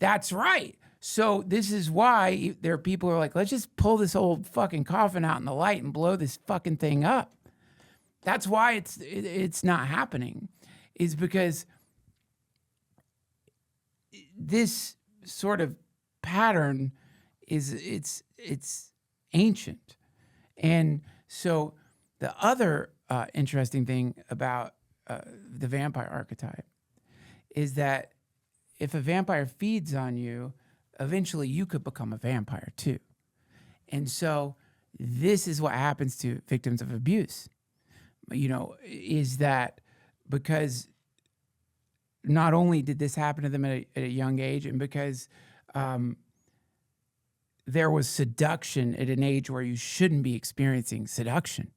that's right. So this is why there are people who are like, let's just pull this old fucking coffin out in the light and blow this fucking thing up. That's why it's not happening, is because this sort of pattern it's ancient. And so the other interesting thing about the vampire archetype is that if a vampire feeds on you, eventually you could become a vampire too. And so this is what happens to victims of abuse, is that because not only did this happen to them at a young age, and because there was seduction at an age where you shouldn't be experiencing seduction.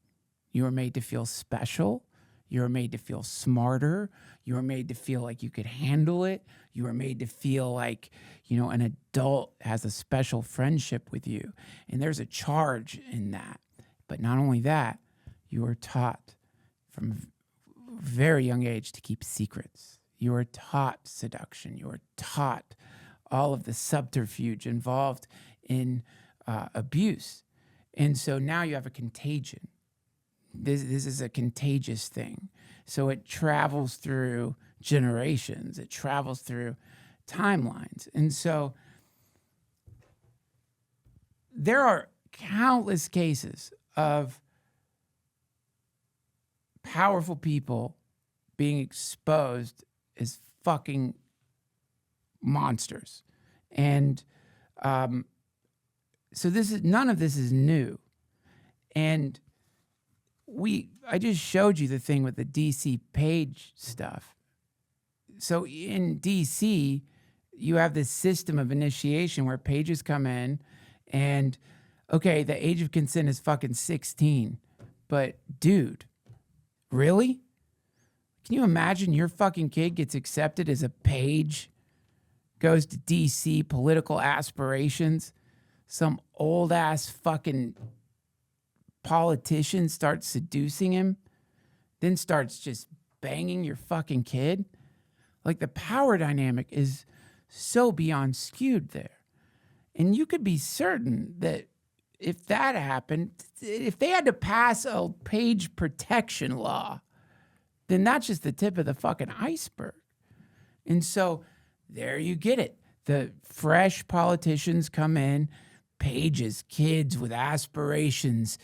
You were made to feel special. You were made to feel smarter. You were made to feel like you could handle it. You were made to feel like, an adult has a special friendship with you. And there's a charge in that. But not only that, you were taught from a very young age to keep secrets. You were taught seduction. You were taught all of the subterfuge involved in abuse. And so now you have a contagion. This is a contagious thing. So it travels through generations. It travels through timelines. And so there are countless cases of powerful people being exposed as fucking monsters. And so none of this is new. And I just showed you the thing with the DC page stuff. So in DC, you have this system of initiation where pages come in and, okay, the age of consent is fucking 16. But dude, really? Can you imagine your fucking kid gets accepted as a page, goes to DC, political aspirations, some old ass fucking politician starts seducing him, then starts just banging your fucking kid? Like, the power dynamic is so beyond skewed there. And you could be certain that if that happened, if they had to pass a page protection law, then that's just the tip of the fucking iceberg. And so there you get it. The fresh politicians come in, pages, kids with aspirations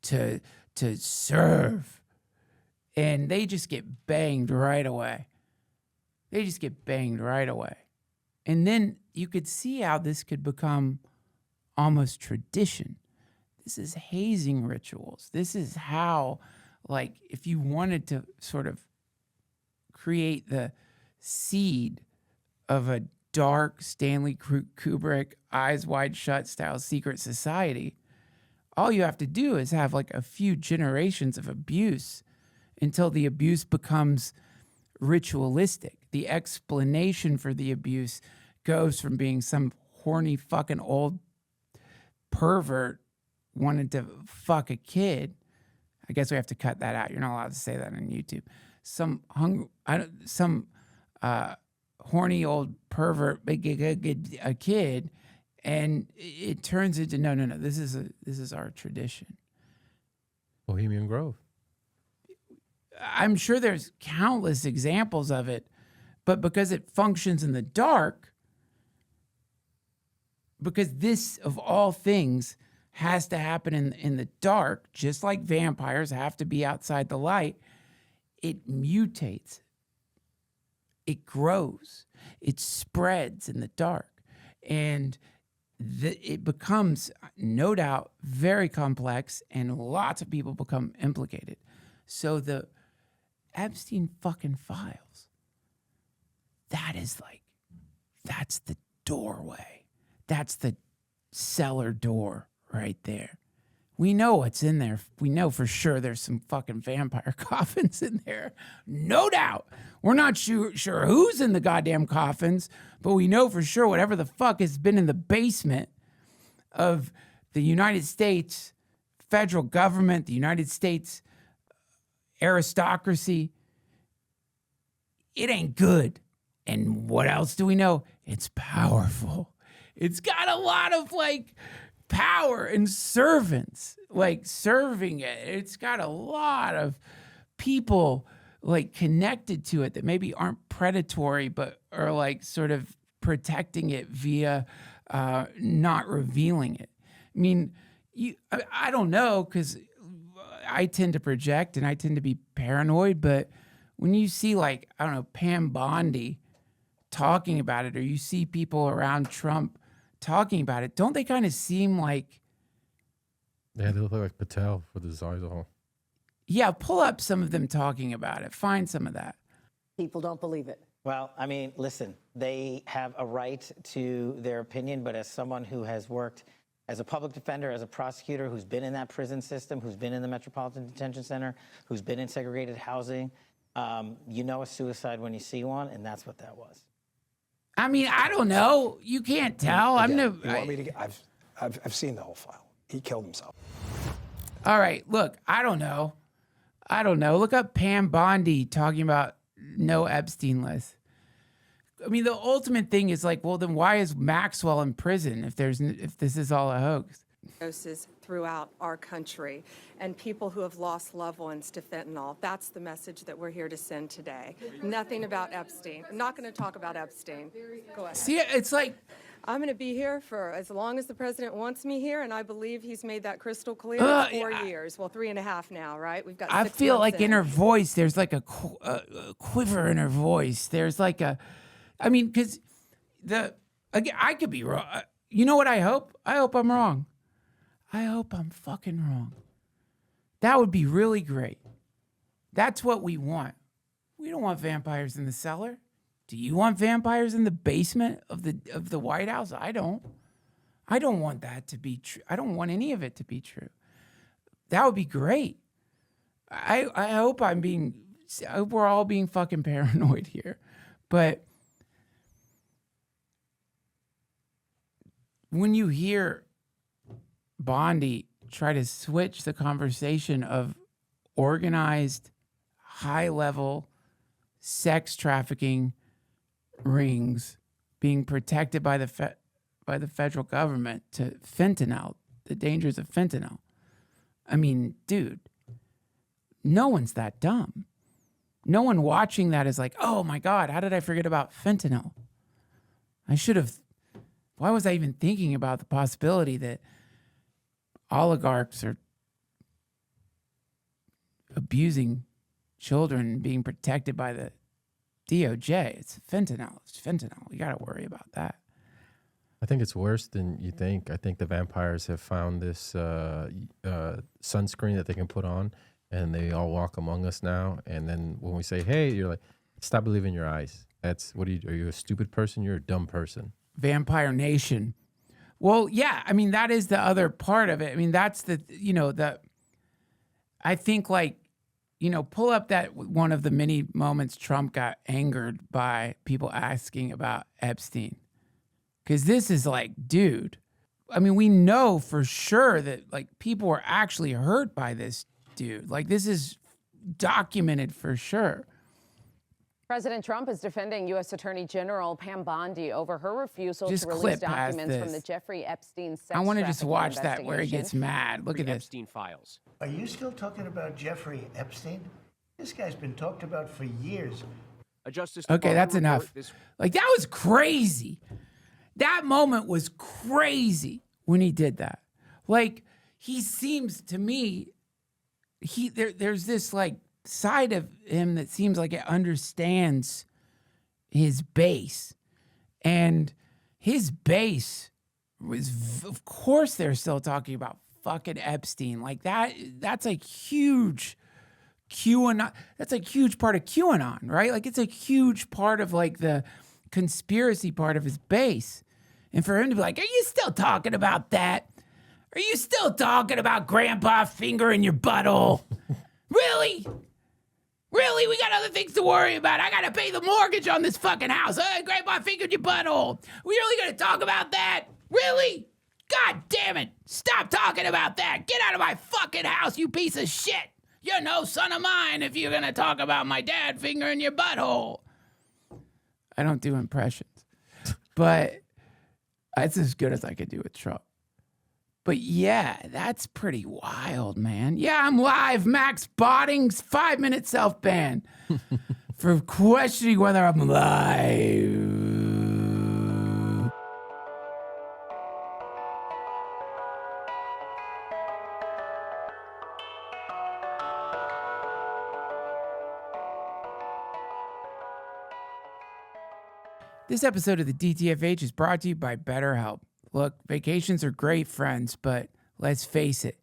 to serve, and they just get banged right away. And then you could see how this could become almost tradition. This is hazing rituals. This is how, like, if you wanted to sort of create the seed of a dark Stanley Kubrick, Eyes Wide Shut style secret society, all you have to do is have like a few generations of abuse until the abuse becomes ritualistic. The explanation for the abuse goes from being some horny fucking old pervert wanted to fuck a kid. I guess we have to cut that out. You're not allowed to say that on YouTube. Some horny old pervert a kid, and it turns into no. This is our tradition. Bohemian Grove. I'm sure there's countless examples of it, but because it functions in the dark, because this of all things has to happen in the dark, just like vampires have to be outside the light, it mutates. It grows. It spreads in the dark. And it becomes, no doubt, very complex, and lots of people become implicated. So the Epstein fucking files, that's the doorway. That's the cellar door right there. We know what's in there. We know for sure there's some fucking vampire coffins in there. No doubt. We're not sure who's in the goddamn coffins, but we know for sure whatever the fuck has been in the basement of the United States federal government, the United States aristocracy, it ain't good. And what else do we know? It's powerful. It's got a lot of like power and servants like serving it. It's got a lot of people like connected to it that maybe aren't predatory, but are like sort of protecting it via not revealing it. I mean, I don't know, because I tend to project and I tend to be paranoid, but when you see like, I don't know, Pam Bondi talking about it, or you see people around Trump talking about it, don't they kind of seem like... Yeah, they look like Patel with his eyes all... Yeah, pull up some of them talking about it. Find some of that. People don't believe it. Well, I mean, listen, they have a right to their opinion, but as someone who has worked as a public defender, as a prosecutor, who's been in that prison system, who's been in the Metropolitan Detention Center, who's been in segregated housing, you know a suicide when you see one, and that's what that was. I mean, I don't know. You can't tell. You want me to get, I've seen the whole file. He killed himself. All right, look, I don't know. Look up Pam Bondi talking about no Epstein list. I mean, the ultimate thing is like, well, then why is Maxwell in prison if this is all a hoax? Throughout our country, and people who have lost loved ones to fentanyl. That's the message that we're here to send today. Nothing about Epstein. I'm not going to talk about Epstein. Go ahead. See, it's like... I'm going to be here for as long as the president wants me here, and I believe he's made that crystal clear. 4 years. Well, 3.5 now, right? We've got 6 I feel months like in her voice, there's like a quiver in her voice. There's like a... I mean, because I could be wrong. You know what I hope? I hope I'm wrong. I hope I'm fucking wrong. That would be really great. That's what we want. We don't want vampires in the cellar. Do you want vampires in the basement of the White House? I don't. I don't want that to be true. I don't want any of it to be true. That would be great. I hope I hope we're all being fucking paranoid here. But when you hear Bondi try to switch the conversation of organized, high-level sex trafficking rings being protected by the federal government to fentanyl, the dangers of fentanyl. I mean, dude, no one's that dumb. No one watching that is like, oh my God, how did I forget about fentanyl? Why was I even thinking about the possibility that oligarchs are abusing children and being protected by the DOJ? It's fentanyl. We got to worry about that. I think it's worse than you think. I think the vampires have found this sunscreen that they can put on, and they all walk among us now. And then when we say, hey, you're like, Stop believing your eyes. That's what are you a stupid person? You're a dumb person. Vampire Nation. Well, yeah, I mean, that is the other part of it. I mean, that's I think pull up that one of the many moments Trump got angered by people asking about Epstein. Because this is like, dude, I mean, we know for sure that like people were actually hurt by this dude. Like this is documented for sure. President Trump is defending U.S. Attorney General Pam Bondi over her refusal Just to release clip past documents from the this. Jeffrey Epstein sex I want to just trafficking watch that where he gets investigation. mad. Look at this. Epstein files. Are you still talking about Jeffrey Epstein? This guy's been talked about for years. A Justice Okay, Department that's report enough. Like that was crazy. That moment was crazy when he did that. Like he seems to me, there's this like side of him that seems like it understands his base, and his base was, of course, they're still talking about fucking Epstein. Like that's a huge QAnon. That's a huge part of QAnon, right? Like it's a huge part of like the conspiracy part of his base. And for him to be like, are you still talking about that? Are you still talking about grandpa fingering your butthole? Really? Really? We got other things to worry about. I got to pay the mortgage on this fucking house. Hey, grandpa fingered your butthole. We really going to talk about that? Really? God damn it. Stop talking about that. Get out of my fucking house, you piece of shit. You're no son of mine if you're going to talk about my dad fingering your butthole. I don't do impressions, but that's as good as I could do with Trump. But yeah, that's pretty wild, man. Yeah, I'm live. Max Botting's 5-minute self-ban for questioning whether I'm live. This episode of the DTFH is brought to you by BetterHelp. Look, vacations are great, friends, but let's face it,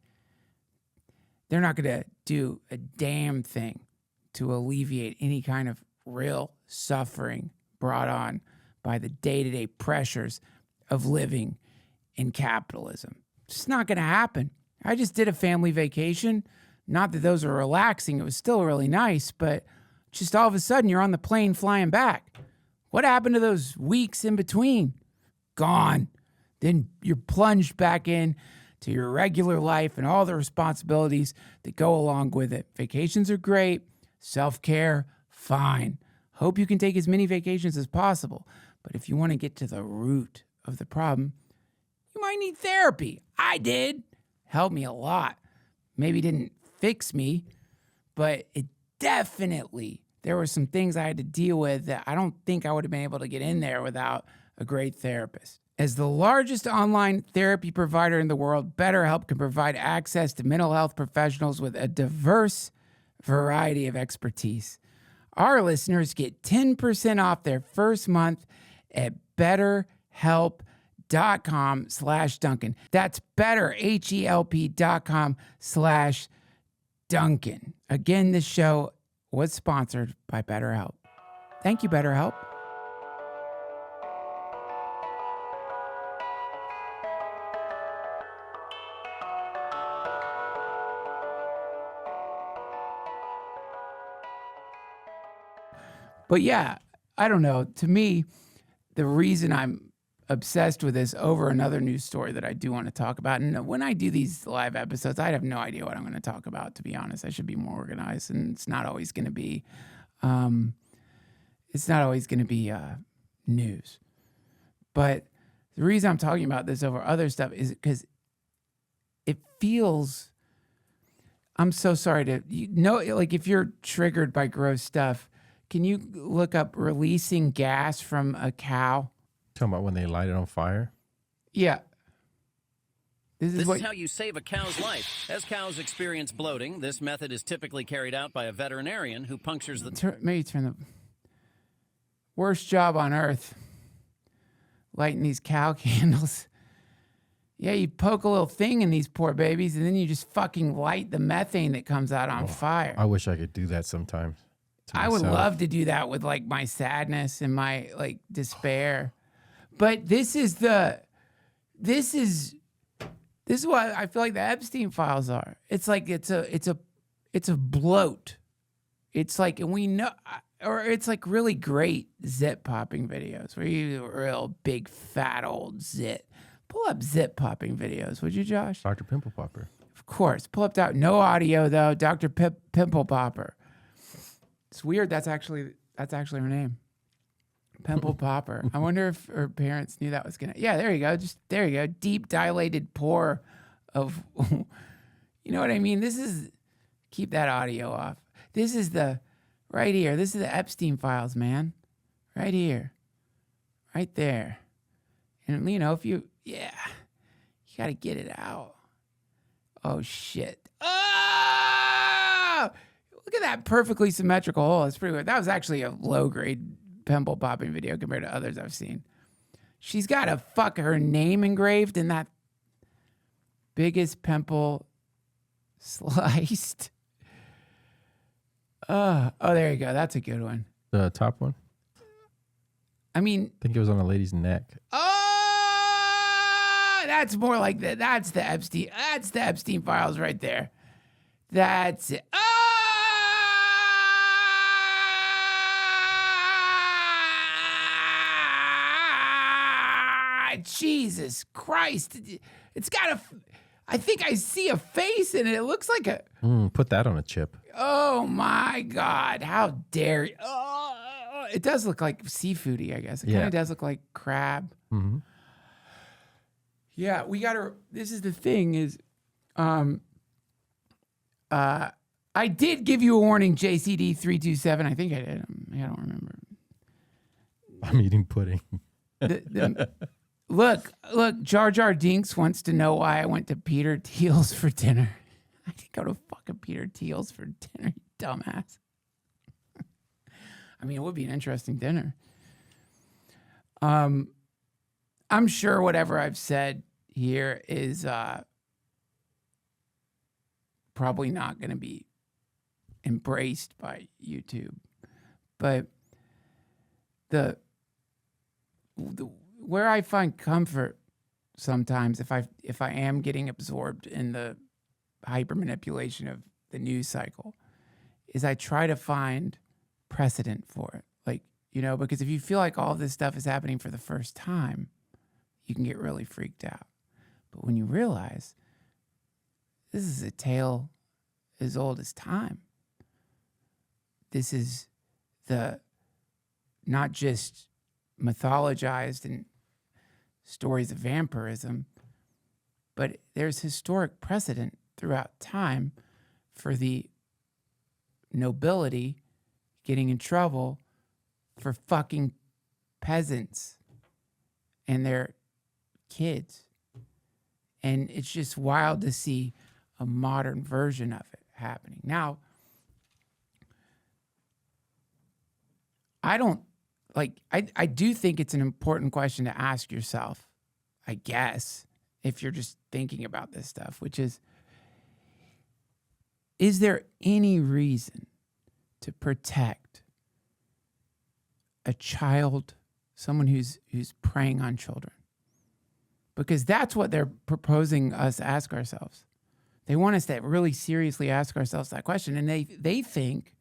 they're not going to do a damn thing to alleviate any kind of real suffering brought on by the day-to-day pressures of living in capitalism. It's just not going to happen. I just did a family vacation. Not that those are relaxing. It was still really nice, but just all of a sudden you're on the plane flying back. What happened to those weeks in between? Gone. Then you're plunged back in to your regular life and all the responsibilities that go along with it. Vacations are great. Self-care, fine. Hope you can take as many vacations as possible. But if you want to get to the root of the problem, you might need therapy. I did. Helped me a lot. Maybe didn't fix me, but it definitely, there were some things I had to deal with that I don't think I would have been able to get in there without a great therapist. As the largest online therapy provider in the world, BetterHelp can provide access to mental health professionals with a diverse variety of expertise. Our listeners get 10% off their first month at BetterHelp.com/Duncan. That's BetterHelp.com/Duncan. Again, this show was sponsored by BetterHelp. Thank you, BetterHelp. But yeah, I don't know. To me, the reason I'm obsessed with this over another news story that I do want to talk about, and when I do these live episodes, I have no idea what I'm going to talk about, to be honest. I should be more organized, and it's not always going to be, news. But the reason I'm talking about this over other stuff is because it feels, I'm so sorry to, like if you're triggered by gross stuff, can you look up releasing gas from a cow? Talking about when they light it on fire? Yeah. This is how you save a cow's life. As cows experience bloating, this method is typically carried out by a veterinarian who punctures the... Maybe turn the... Worst job on earth. Lighting these cow candles. Yeah, you poke a little thing in these poor babies, and then you just fucking light the methane that comes out on fire. I wish I could do that sometimes. I would love to do that with like my sadness and my like despair. But this is what I feel like the Epstein files are. It's like it's a bloat. It's like, and we know, or it's like really great zit popping videos where you a real big fat old zit. Pull up zit popping videos, would you, Josh? Dr. Pimple Popper. Of course. Pull up that. No audio though. Dr. Pimple Popper. It's weird. That's actually her name. Pimple Popper. I wonder if her parents knew that was gonna. Yeah, there you go. There you go. Deep dilated pore of. You know what I mean? Keep that audio off. This is right here. This is the Epstein files, man. Right here. Right there. And if you got to get it out. Oh, shit. Oh! Look at that perfectly symmetrical hole. It's pretty weird. That was actually a low-grade pimple popping video compared to others I've seen. She's got her name engraved in that biggest pimple sliced. Oh, there you go. That's a good one. The top one? I think it was on a lady's neck. Oh, that's more like that. That's the Epstein files right there. That's it. Oh, Jesus Christ. I think I see a face in it. It looks like a... Put that on a chip. Oh, my God. How dare you? Oh, it does look like seafoody, I guess. It kind of does look like crab. Mm-hmm. Yeah, we got to... This is the thing is... I did give you a warning, JCD327. I think I did. I don't remember. I'm eating pudding. Look, Jar Jar Dinks wants to know why I went to Peter Thiel's for dinner. I didn't go to fucking Peter Thiel's for dinner, you dumbass. I mean, it would be an interesting dinner. I'm sure whatever I've said here is probably not going to be embraced by YouTube. But where I find comfort sometimes, if I am getting absorbed in the hyper manipulation of the news cycle, is I try to find precedent for it. Like, because if you feel like all this stuff is happening for the first time, you can get really freaked out. But when you realize this is a tale as old as time, this is not just mythologized and stories of vampirism, but there's historic precedent throughout time for the nobility getting in trouble for fucking peasants and their kids. And it's just wild to see a modern version of it happening. Now, I do think it's an important question to ask yourself, I guess, if you're just thinking about this stuff, which is there any reason to protect a child, someone who's preying on children? Because that's what they're proposing us ask ourselves. They want us to really seriously ask ourselves that question, and they think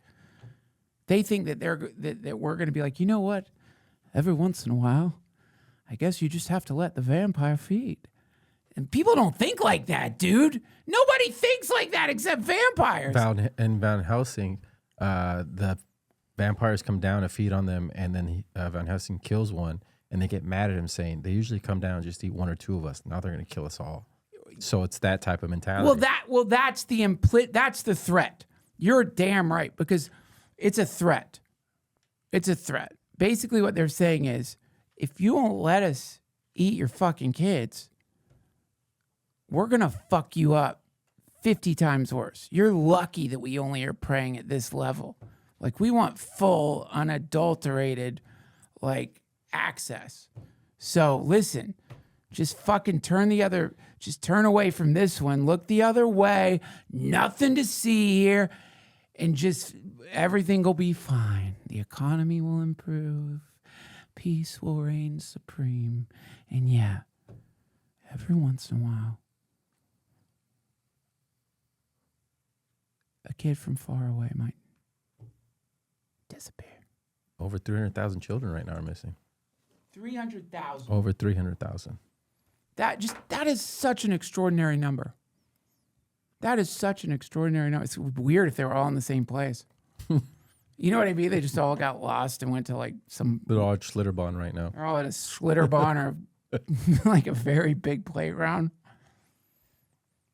that we're going to be like, you know what? Every once in a while, I guess you just have to let the vampire feed. And people don't think like that, dude. Nobody thinks like that except vampires. Van Helsing, the vampires come down to feed on them, and then Van Helsing kills one, and they get mad at him, saying they usually come down and just eat one or two of us. Now they're going to kill us all. So it's that type of mentality. That's the threat. You're damn right, because it's a threat. It's a threat. Basically, what they're saying is, if you won't let us eat your fucking kids, we're going to fuck you up 50 times worse. You're lucky that we only are preying at this level. Like, we want full, unadulterated, access. So, listen, just fucking turn away from this one. Look the other way. Nothing to see here. And just everything will be fine. The economy will improve. Peace will reign supreme. And yeah, every once in a while, a kid from far away might disappear. Over 300,000 children right now are missing. 300,000. Over 300,000. That is such an extraordinary number. That is such an extraordinary number. It's weird if they were all in the same place. You know what I mean? They just all got lost and went to like some. They're all at Schlitterbahn right now. They're all at a Schlitterbahn or like a very big playground.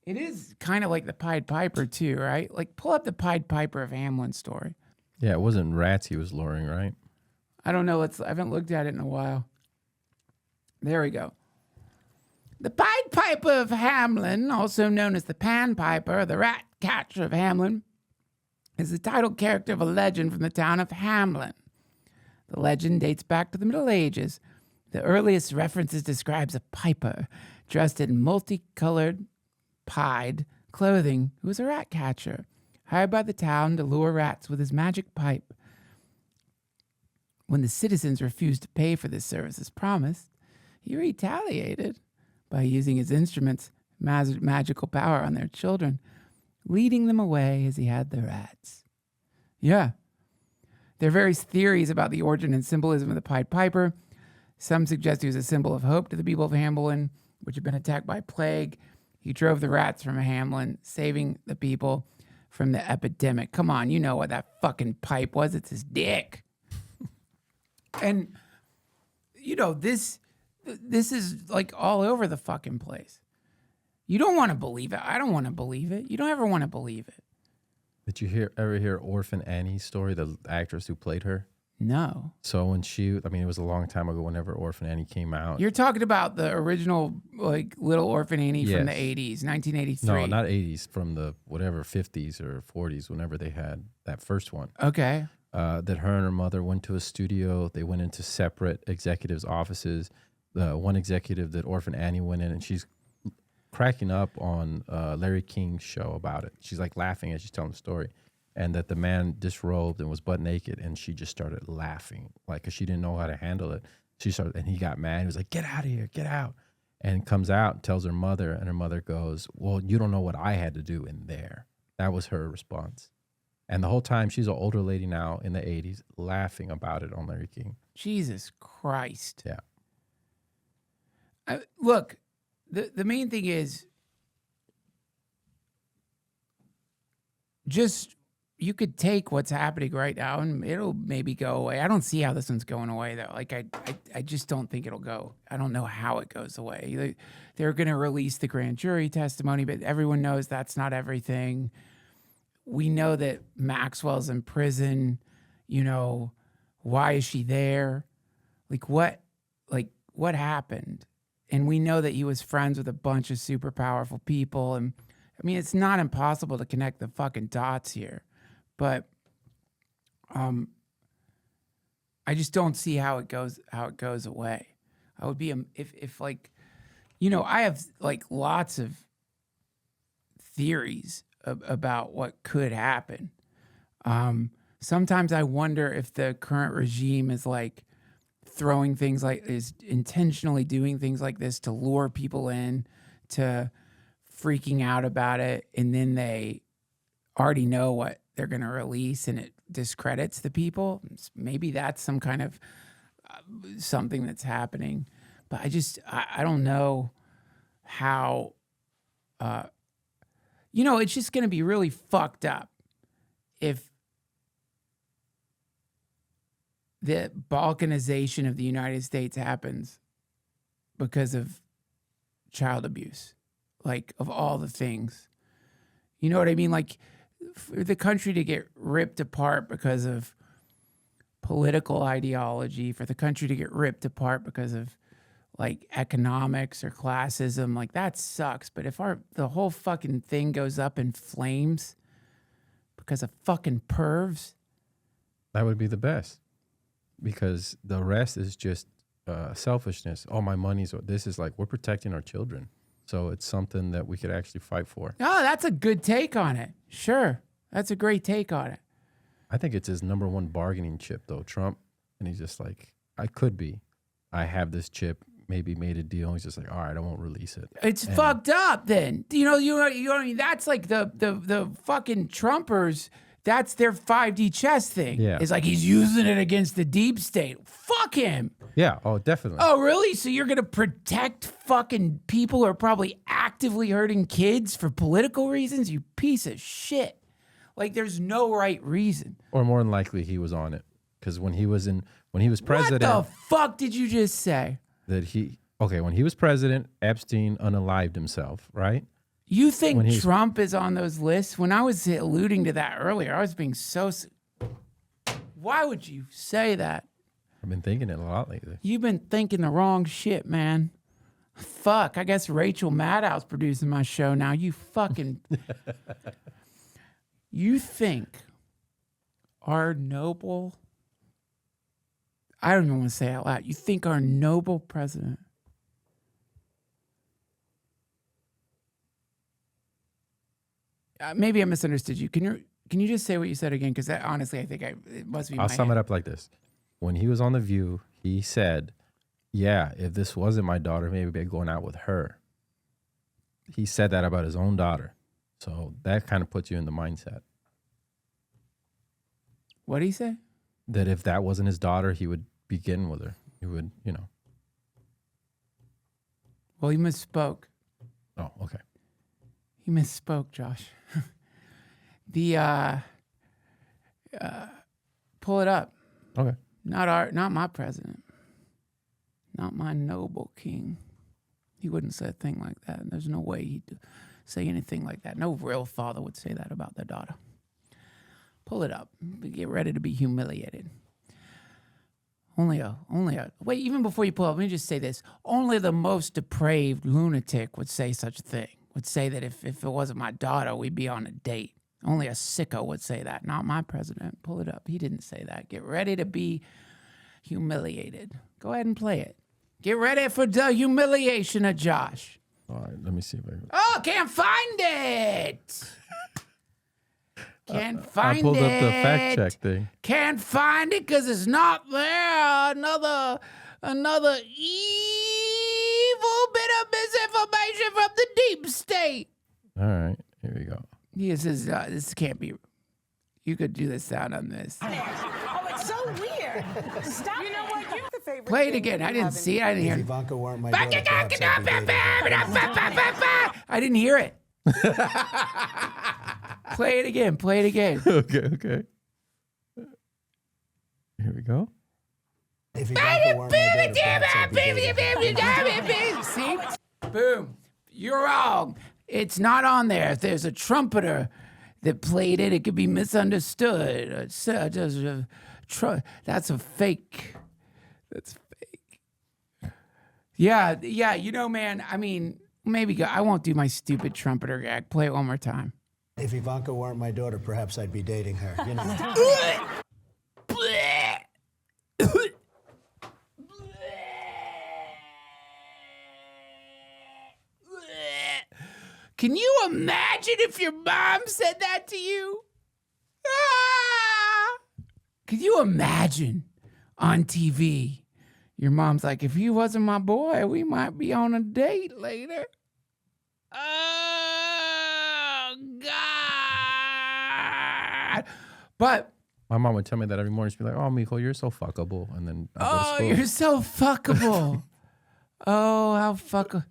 It is kind of like the Pied Piper too, right? Like pull up the Pied Piper of Hamelin story. Yeah, it wasn't rats he was luring, right? I don't know. I haven't looked at it in a while. There we go. The Pied Piper of Hamelin, also known as the Pan Piper, the rat catcher of Hamelin, is the title character of a legend from the town of Hamelin. The legend dates back to the Middle Ages. The earliest references describes a piper dressed in multicolored pied clothing who was a rat catcher, hired by the town to lure rats with his magic pipe. When the citizens refused to pay for this service as promised, he retaliated by using his instrument's magical power on their children, leading them away as he had the rats. Yeah. There are various theories about the origin and symbolism of the Pied Piper. Some suggest he was a symbol of hope to the people of Hamelin, which had been attacked by plague. He drove the rats from Hamelin, saving the people from the epidemic. Come on, you know what that fucking pipe was. It's his dick. And, you know, this is like all over the fucking place. You don't want to believe it. I don't want to believe it. You don't ever want to believe it. Did you ever hear Orphan Annie's story, the actress who played her? No. So when it was a long time ago whenever Orphan Annie came out. You're talking about the original, like, Little Orphan Annie from the 80s, 1983. No, not 80s, from the whatever 50s or 40s, whenever they had that first one. Okay. That her and her mother went to a studio. They went into separate executives' offices. The one executive that Orphan Annie went in, and she's cracking up on Larry King's show about it. She's like laughing as she's telling the story. And that the man disrobed and was butt naked, and she just started laughing, like, because she didn't know how to handle it. And he got mad. He was like, "Get out of here, get out!" And comes out and tells her mother, and her mother goes, "Well, you don't know what I had to do in there." That was her response. And the whole time, she's an older lady now in the 80s, laughing about it on Larry King. Jesus Christ. Yeah. Look, the main thing is just you could take what's happening right now and it'll maybe go away. I don't see how this one's going away, though. Like, I just don't think it'll go. I don't know how it goes away. They're going to release the grand jury testimony, but everyone knows that's not everything. We know that Maxwell's in prison. You know, why is she there? What happened? And we know that he was friends with a bunch of super powerful people. And I mean, it's not impossible to connect the fucking dots here. But I just don't see how it goes away. I would be if like, you know, I have like lots of theories about what could happen. Sometimes I wonder if the current regime is like is intentionally doing things like this to lure people in to freaking out about it, and then they already know what they're going to release and it discredits the people. Maybe that's some kind of something that's happening, but I don't know how, you know, it's just going to be really fucked up if the balkanization of the United States happens because of child abuse, like, of all the things. You know what I mean? Like, for the country to get ripped apart because of political ideology, for the country to get ripped apart because of like economics or classism, like, that sucks. But if the whole fucking thing goes up in flames because of fucking pervs, that would be the best, because the rest is just selfishness. Oh, my money's, this is like, we're protecting our children. So it's something that we could actually fight for. Oh, that's a good take on it. Sure. That's a great take on it. I think it's his number one bargaining chip, though, Trump. And he's just like, I have this chip, maybe made a deal. He's just like, all right, I won't release it. It's fucked up then. You know what I mean? That's like the fucking Trumpers, that's their 5D chess thing. Yeah. It's like he's using it against the deep state. Fuck him. Yeah, oh, definitely. Oh, really? So you're going to protect fucking people who are probably actively hurting kids for political reasons? You piece of shit. Like, there's no right reason. Or more than likely, he was on it. Because when he was president. What the fuck did you just say? When he was president, Epstein unalived himself, right? You think Trump is on those lists? When I was alluding to that earlier, I was being so... Why would you say that? I've been thinking it a lot lately. You've been thinking the wrong shit, man. Fuck, I guess Rachel Maddow's producing my show now. You fucking... You think our noble... I don't even want to say it out loud. You think our noble president... maybe I misunderstood you. Can you just say what you said again? Because honestly, I think it must be. I'll sum it up like this: when he was on The View, he said, "Yeah, if this wasn't my daughter, maybe I'd be going out with her." He said that about his own daughter, so that kind of puts you in the mindset. What did he say? That if that wasn't his daughter, he would be getting with her. He would, Well, he misspoke. Oh, okay. He misspoke, Josh. Pull it up. Okay. Not my president. Not my noble king. He wouldn't say a thing like that. There's no way he'd say anything like that. No real father would say that about their daughter. Pull it up. Get ready to be humiliated. Wait, even before you pull up, let me just say this. Only the most depraved lunatic would say such a thing. Would say that if it wasn't my daughter, we'd be on a date. Only a sicko would say that, not my president. Pull it up. He didn't say that. Get ready to be humiliated. Go ahead and play it. Get ready for the humiliation of Josh. All right, let me see if I can. Oh, can't find it. Can't find it. I pulled up the fact check thing. Can't find it because it's not there. Another evil bit of misinformation from the deep state. All right, here we go. This can't be. You could do the sound on this. Oh, it's so weird. Stop. You know what? You're the favorite. Play it again. I didn't see it. I didn't hear it. Ivanka weren't my daughter, perhaps I'd be dating her. I didn't hear it. Play it again. Play it again. Okay. Here we go. If Ivanka weren't my daughter, perhaps I'd be dating her. See? Boom. You're wrong. It's not on there. If there's a trumpeter that played it, it could be misunderstood. That's a fake. That's fake. Yeah. You know, man, I mean, maybe I won't do my stupid trumpeter gag. Play it one more time. If Ivanka weren't my daughter, perhaps I'd be dating her. You know. Can you imagine if your mom said that to you? Ah! Can you imagine on TV? Your mom's like, if he wasn't my boy, we might be on a date later. Oh, God. But My mom would tell me that every morning. She'd be like, "Oh, Mijo, you're so fuckable," and then I'd go to school. you're so fuckable. Oh, how fuckable.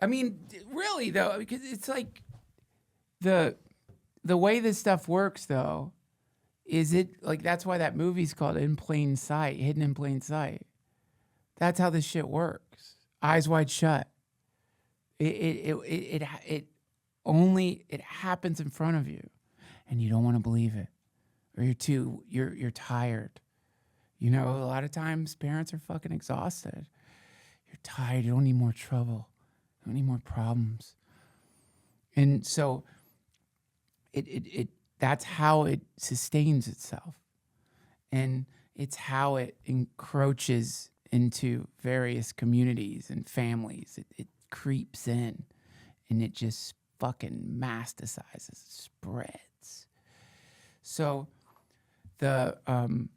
I mean, really though, because it's like the way this stuff works though, is it like that's why that movie's called In Plain Sight, Hidden in Plain Sight. That's how this shit works. Eyes wide shut. It happens in front of you, and you don't want to believe it, or you're tired. You know, a lot of times parents are fucking exhausted. You're tired. You don't need more trouble. You don't need more problems. And so that's how it sustains itself. And it's how it encroaches into various communities and families. It creeps in, and it just fucking metastasizes, spreads. So the I'm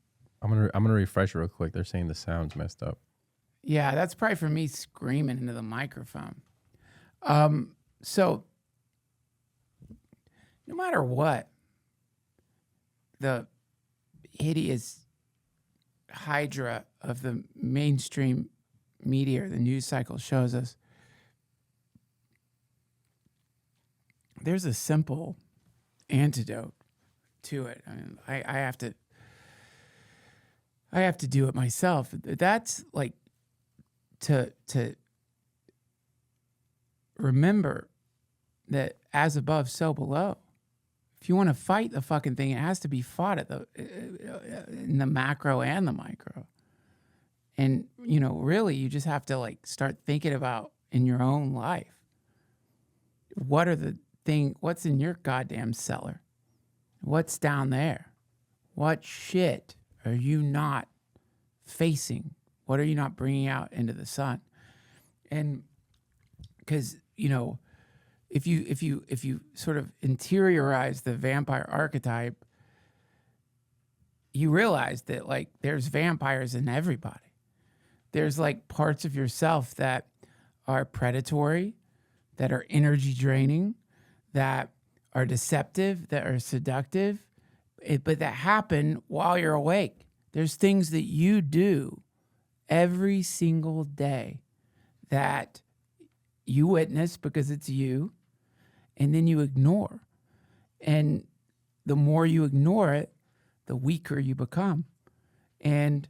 gonna refresh real quick. They're saying the sound's messed up. yeah, that's probably for me screaming into the microphone. So no matter what, the hideous hydra of the mainstream media or the news cycle shows us, there's a simple antidote to it. I mean, I have to do it myself. That's like to remember that as above, so below. If you want to fight the fucking thing, it has to be fought at in the macro and the micro. And, you know, really, you just have to like start thinking about in your own life, what's in your goddamn cellar? What's down there? What shit are you not facing? What are you not bringing out into the sun? And because, you know, if you sort of interiorize the vampire archetype, you realize that like there's vampires in everybody. There's like parts of yourself that are predatory, that are energy draining, that are deceptive, that are seductive, but that happen while you're awake. There's things that you do every single day that you witness because it's you, and then you ignore. And the more you ignore it, the weaker you become. And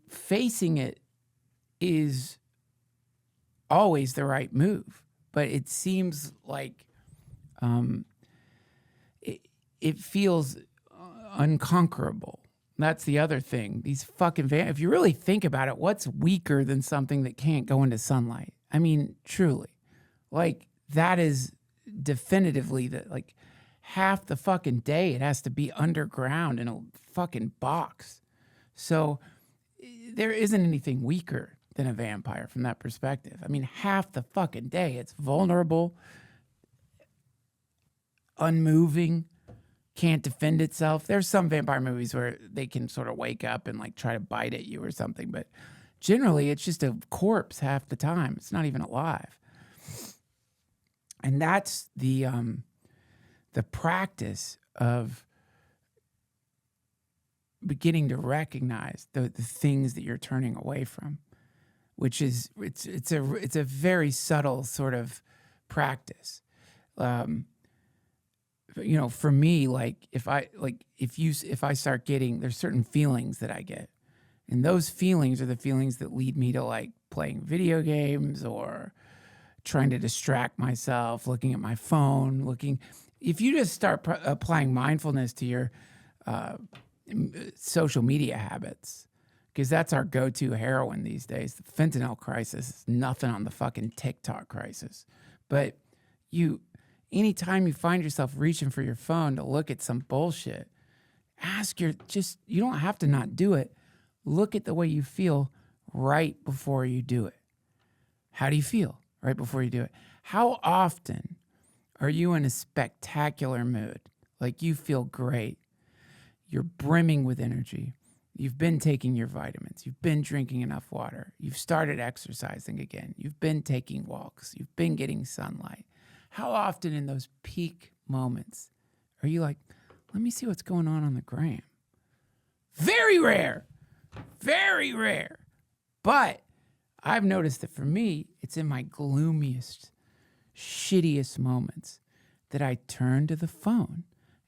facing it is always the right move, but it seems like it feels unconquerable. That's the other thing. These fucking if you really think about it, what's weaker than something that can't go into sunlight? I mean, truly, like that is definitively like half the fucking day it has to be underground in a fucking box. So there isn't anything weaker than a vampire from that perspective. I mean, half the fucking day it's vulnerable, unmoving, can't defend itself. There's some vampire movies where they can sort of wake up and like try to bite at you or something, but generally it's just a corpse half the time. It's not even alive. And that's the practice of beginning to recognize the things that you're turning away from, which is it's a very subtle sort of practice. You know, for me, like if I start getting, there's certain feelings that I get, and those feelings are the feelings that lead me to like playing video games or trying to distract myself, looking at my phone, if you just start applying mindfulness to your social media habits, because that's our go-to heroin these days. The fentanyl crisis is nothing on the fucking TikTok crisis. But anytime you find yourself reaching for your phone to look at some bullshit, you don't have to not do it. Look at the way you feel right before you do it. How do you feel right before you do it? How often are you in a spectacular mood? Like you feel great. You're brimming with energy. You've been taking your vitamins. You've been drinking enough water. You've started exercising again. You've been taking walks. You've been getting sunlight. How often in those peak moments are you like, let me see what's going on the gram? Very rare. Very rare. But I've noticed that for me, it's in my gloomiest, shittiest moments that I turn to the phone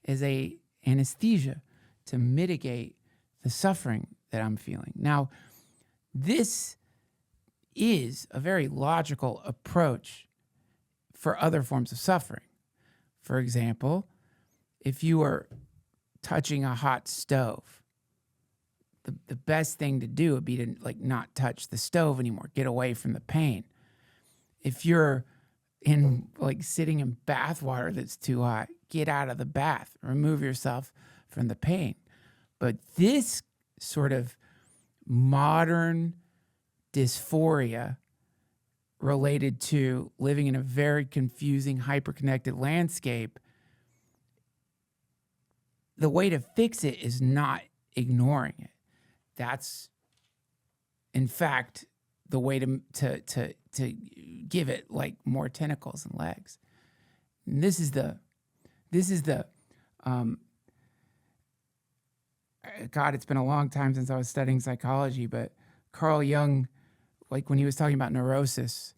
as a anesthesia to mitigate the suffering that I'm feeling. Now, this is a very logical approach for other forms of suffering. For example, if you are touching a hot stove, the best thing to do would be to like not touch the stove anymore, get away from the pain. If you're sitting in bath water that's too hot, get out of the bath, remove yourself from the pain. But this sort of modern dysphoria related to living in a very confusing, hyper-connected landscape, the way to fix it is not ignoring it. That's, in fact, the way to give it like more tentacles and legs. And this is the God, it's been a long time since I was studying psychology, but Carl Jung, like when he was talking about neurosis,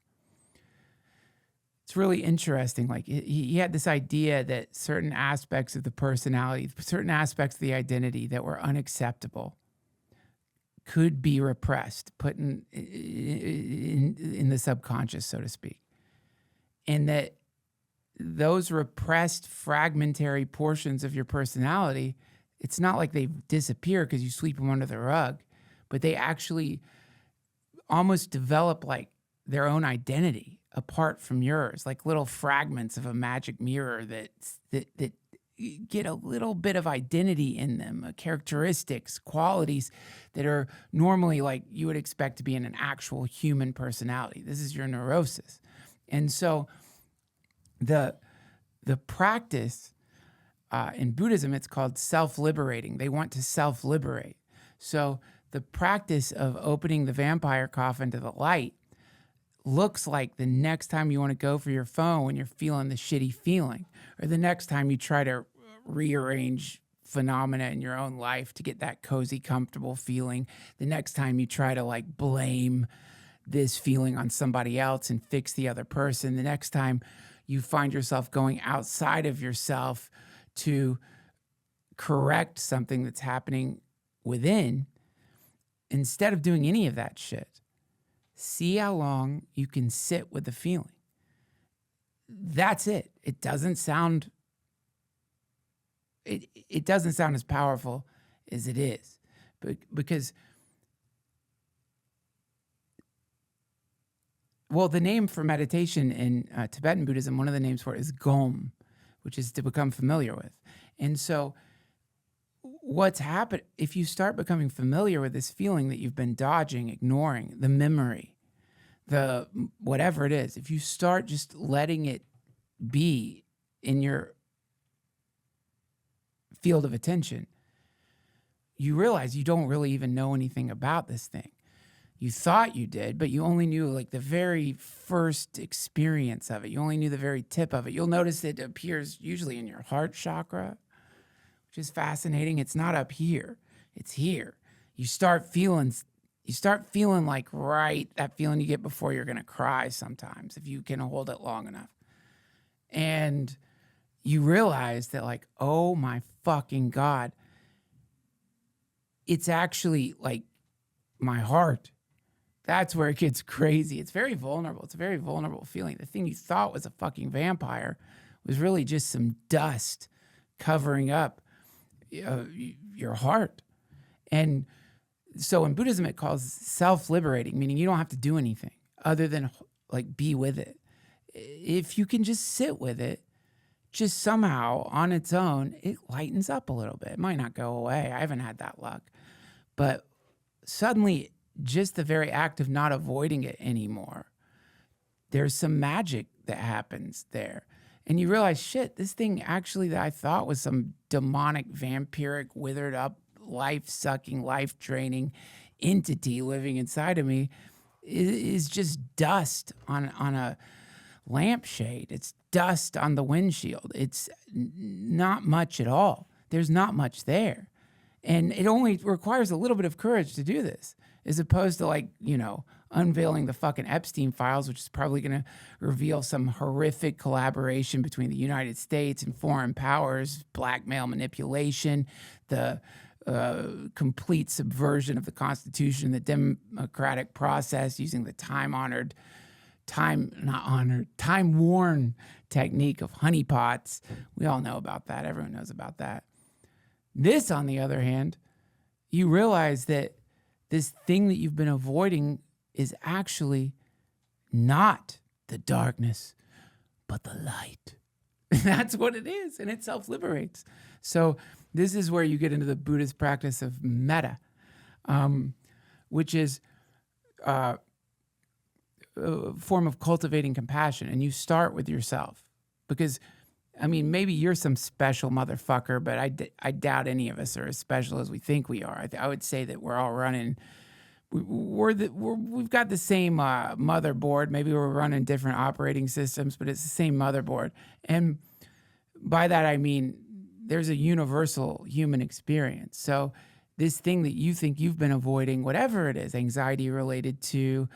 it's really interesting. Like he had this idea that certain aspects of the personality, certain aspects of the identity that were unacceptable could be repressed, put in the subconscious, so to speak. And that those repressed fragmentary portions of your personality, it's not like they disappear because you sweep them under the rug, but they actually almost develop like their own identity apart from yours, like little fragments of a magic mirror that get a little bit of identity in them, characteristics, qualities that are normally like you would expect to be in an actual human personality. This is your neurosis. And so the practice in Buddhism, it's called self-liberating. They want to self-liberate. So the practice of opening the vampire coffin to the light looks like the next time you want to go for your phone when you're feeling the shitty feeling, or the next time you try to rearrange phenomena in your own life to get that cozy, comfortable feeling, the next time you try to like blame this feeling on somebody else and fix the other person, the next time you find yourself going outside of yourself to correct something that's happening within, instead of doing any of that shit, see how long you can sit with the feeling. That's it. It doesn't sound as powerful as it is, but because, well, the name for meditation in Tibetan Buddhism, one of the names for it is Gom, which is to become familiar with. And so what's happened, if you start becoming familiar with this feeling that you've been dodging, ignoring, the memory, the whatever it is, if you start just letting it be in your field of attention, you realize you don't really even know anything about this thing. You thought you did, but you only knew like the very first experience of it. You only knew the very tip of it. You'll notice it appears usually in your heart chakra, which is fascinating. It's not up here. It's here. You start feeling like right, that feeling you get before you're going to cry sometimes, if you can hold it long enough. And you realize that like, oh my fucking God, it's actually like my heart. That's where it gets crazy. It's very vulnerable. It's a very vulnerable feeling. The thing you thought was a fucking vampire was really just some dust covering up your heart. And so in Buddhism, it calls self-liberating, meaning you don't have to do anything other than like be with it. If you can just sit with it, just somehow on its own, it lightens up a little bit. It might not go away. I haven't had that luck. But suddenly, just the very act of not avoiding it anymore, there's some magic that happens there. And you realize, shit, this thing actually that I thought was some demonic, vampiric, withered up, life-sucking, life-draining entity living inside of me is just dust on a lampshade. It's dust on the windshield. It's not much at all. There's not much there. And it only requires a little bit of courage to do this, as opposed to like, unveiling the fucking Epstein files, which is probably going to reveal some horrific collaboration between the United States and foreign powers, blackmail, manipulation, the complete subversion of the Constitution, the democratic process using the time-worn technique of honeypots. We all know about that. Everyone knows about that. This, on the other hand, you realize that this thing that you've been avoiding is actually not the darkness, but the light. That's what it is, and it self-liberates. So this is where you get into the Buddhist practice of metta, which is form of cultivating compassion, and you start with yourself. Because, I mean, maybe you're some special motherfucker, but I doubt any of us are as special as we think we are. I would say that we're all running. We've got the same motherboard. Maybe we're running different operating systems, but it's the same motherboard. And by that, I mean, there's a universal human experience. So this thing that you think you've been avoiding, whatever it is, anxiety related to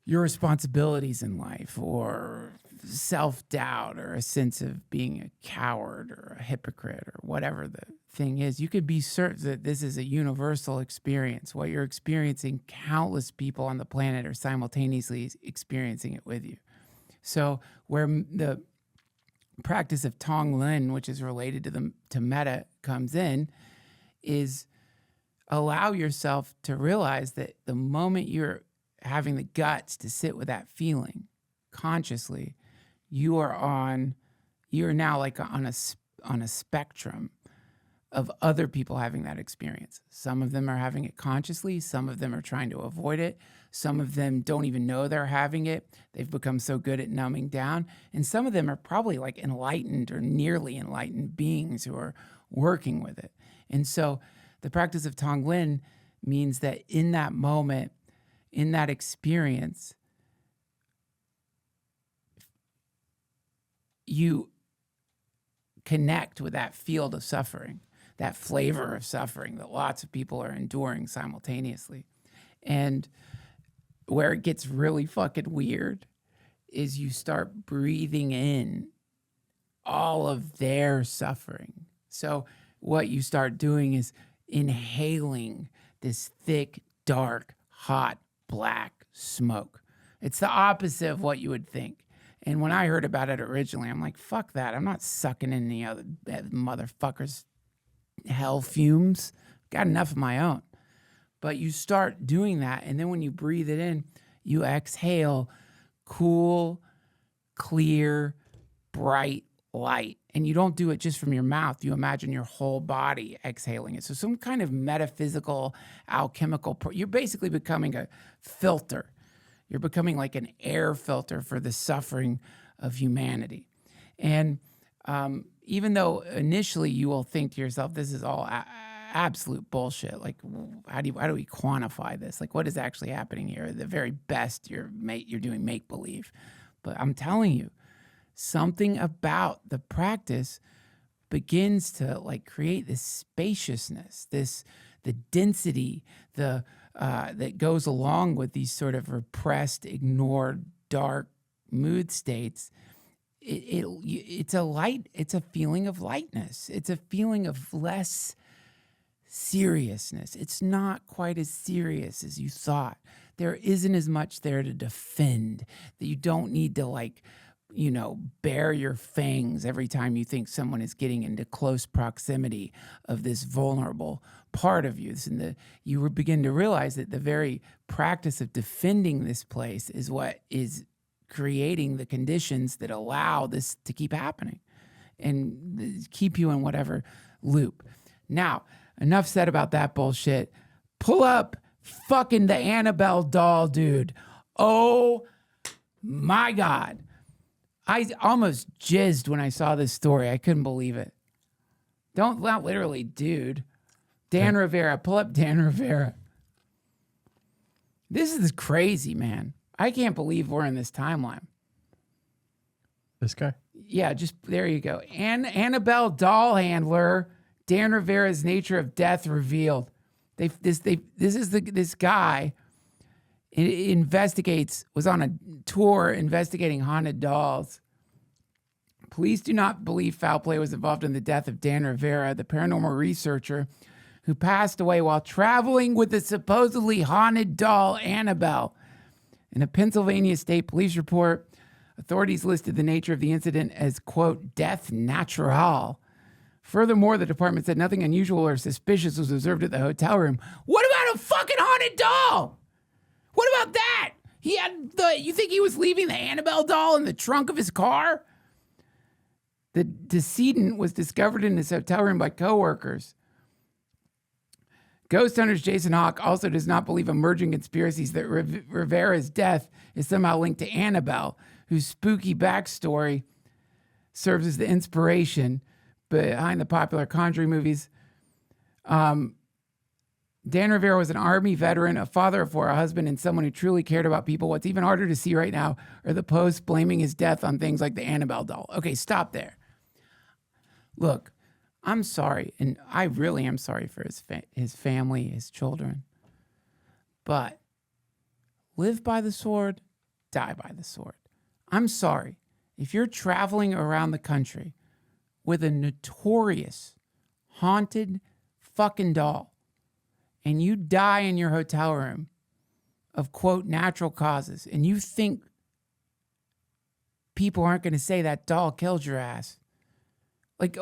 your responsibilities in life, or self-doubt, or a sense of being a coward or a hypocrite, or whatever the thing is, you could be certain that this is a universal experience. What you're experiencing, countless people on the planet are simultaneously experiencing it with you. So where the practice of Tonglen, which is related to metta, comes in, is allow yourself to realize that the moment you're having the guts to sit with that feeling consciously, you are now like on a spectrum of other people having that experience. Some of them are having it consciously, some of them are trying to avoid it, some of them don't even know they're having it. They've become so good at numbing down, and some of them are probably like enlightened or nearly enlightened beings who are working with it. And so the practice of Tonglen means that in that moment, in that experience, you connect with that field of suffering, that flavor of suffering that lots of people are enduring simultaneously. And where it gets really fucking weird is you start breathing in all of their suffering. So what you start doing is inhaling this thick, dark, hot, black smoke. It's the opposite of what you would think. And when I heard about it originally, I'm like, fuck that. I'm not sucking in the other motherfuckers' hell fumes. Got enough of my own. But you start doing that, and then when you breathe it in, you exhale cool, clear, bright light. And you don't do it just from your mouth. You imagine your whole body exhaling it. So some kind of metaphysical, alchemical, you're basically becoming a filter. You're becoming like an air filter for the suffering of humanity. And even though initially you will think to yourself, this is all absolute bullshit. Like, how do we quantify this? Like, what is actually happening here? At the very best, you're doing make-believe. But I'm telling you, something about the practice begins to like create this spaciousness, the density, that goes along with these sort of repressed, ignored, dark mood states. It's a feeling of lightness. It's a feeling of less seriousness. It's not quite as serious as you thought. There isn't as much there to defend, that you don't need to bare your fangs every time you think someone is getting into close proximity of this vulnerable part of you. And you begin to realize that the very practice of defending this place is what is creating the conditions that allow this to keep happening and keep you in whatever loop. Now, enough said about that bullshit. Pull up fucking the Annabelle doll, dude. Oh my God. I almost jizzed when I saw this story. I couldn't believe it. Not literally, dude. Dan Rivera. Pull up Dan Rivera. This is crazy, man. I can't believe we're in this timeline. This guy? Yeah, just there you go. Annabelle doll handler. Dan Rivera's nature of death revealed. This guy was on a tour investigating haunted dolls. Police do not believe foul play was involved in the death of Dan Rivera, the paranormal researcher who passed away while traveling with the supposedly haunted doll Annabelle. In a Pennsylvania State Police report, authorities listed the nature of the incident as, quote, death natural. Furthermore, the department said nothing unusual or suspicious was observed at the hotel room. What about a fucking haunted doll? What about that? You think he was leaving the Annabelle doll in the trunk of his car? The decedent was discovered in his hotel room by coworkers. Ghost Hunters Jason Hawk also does not believe emerging conspiracies that Rivera's death is somehow linked to Annabelle, whose spooky backstory serves as the inspiration behind the popular Conjuring movies. Dan Rivera was an Army veteran, a father of 4, a husband, and someone who truly cared about people. What's even harder to see right now are the posts blaming his death on things like the Annabelle doll. Okay, stop there. Look, I'm sorry, and I really am sorry for his family, his children. But live by the sword, die by the sword. I'm sorry. If you're traveling around the country with a notorious, haunted fucking doll, and you die in your hotel room of, quote, natural causes, and you think people aren't going to say that doll killed your ass, like,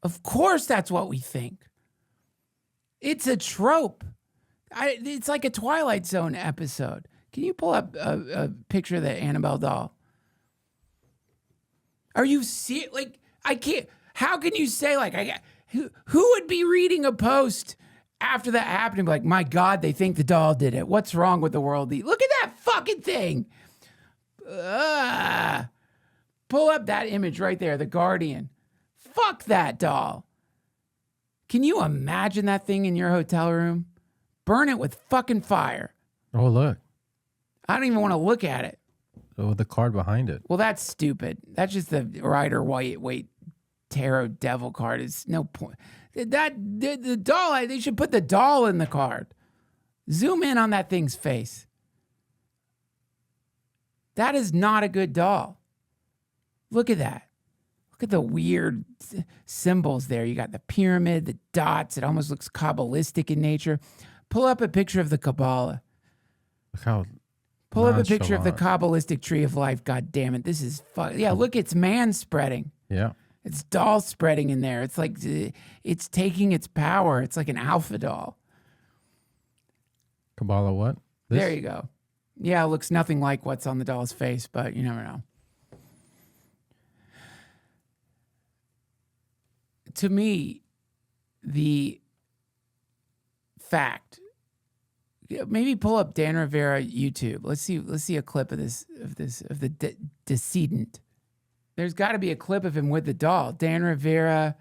of course that's what we think. It's a trope. It's like a Twilight Zone episode. Can you pull up a picture of the Annabelle doll? Are you serious? Like, I can't. How can you say, like, who would be reading a post after that happened and be like, my God, they think the doll did it. What's wrong with the world? Look at that fucking thing. Pull up that image right there, The Guardian. Fuck that doll. Can you imagine that thing in your hotel room? Burn it with fucking fire. Oh, look. I don't even want to look at it. Oh, the card behind it. Well, that's stupid. That's just the Rider Waite tarot devil card. Is no point. The doll, they should put the doll in the card. Zoom in on that thing's face. That is not a good doll. Look at that. Look at the weird symbols there. You got the pyramid, the dots. It almost looks Kabbalistic in nature. Pull up a picture of the Kabbalah. Look how Pull up a picture of the Kabbalistic tree of life. God damn it. This is yeah, look, it's man spreading. Yeah. It's doll spreading in there. It's like it's taking its power. It's like an alpha doll. Kabbalah what? This? There you go. Yeah, it looks nothing like what's on the doll's face, but you never know. To me, the fact, maybe pull up Dan Rivera YouTube. Let's see a clip of the decedent. There's got to be a clip of him with the doll. Dan Rivera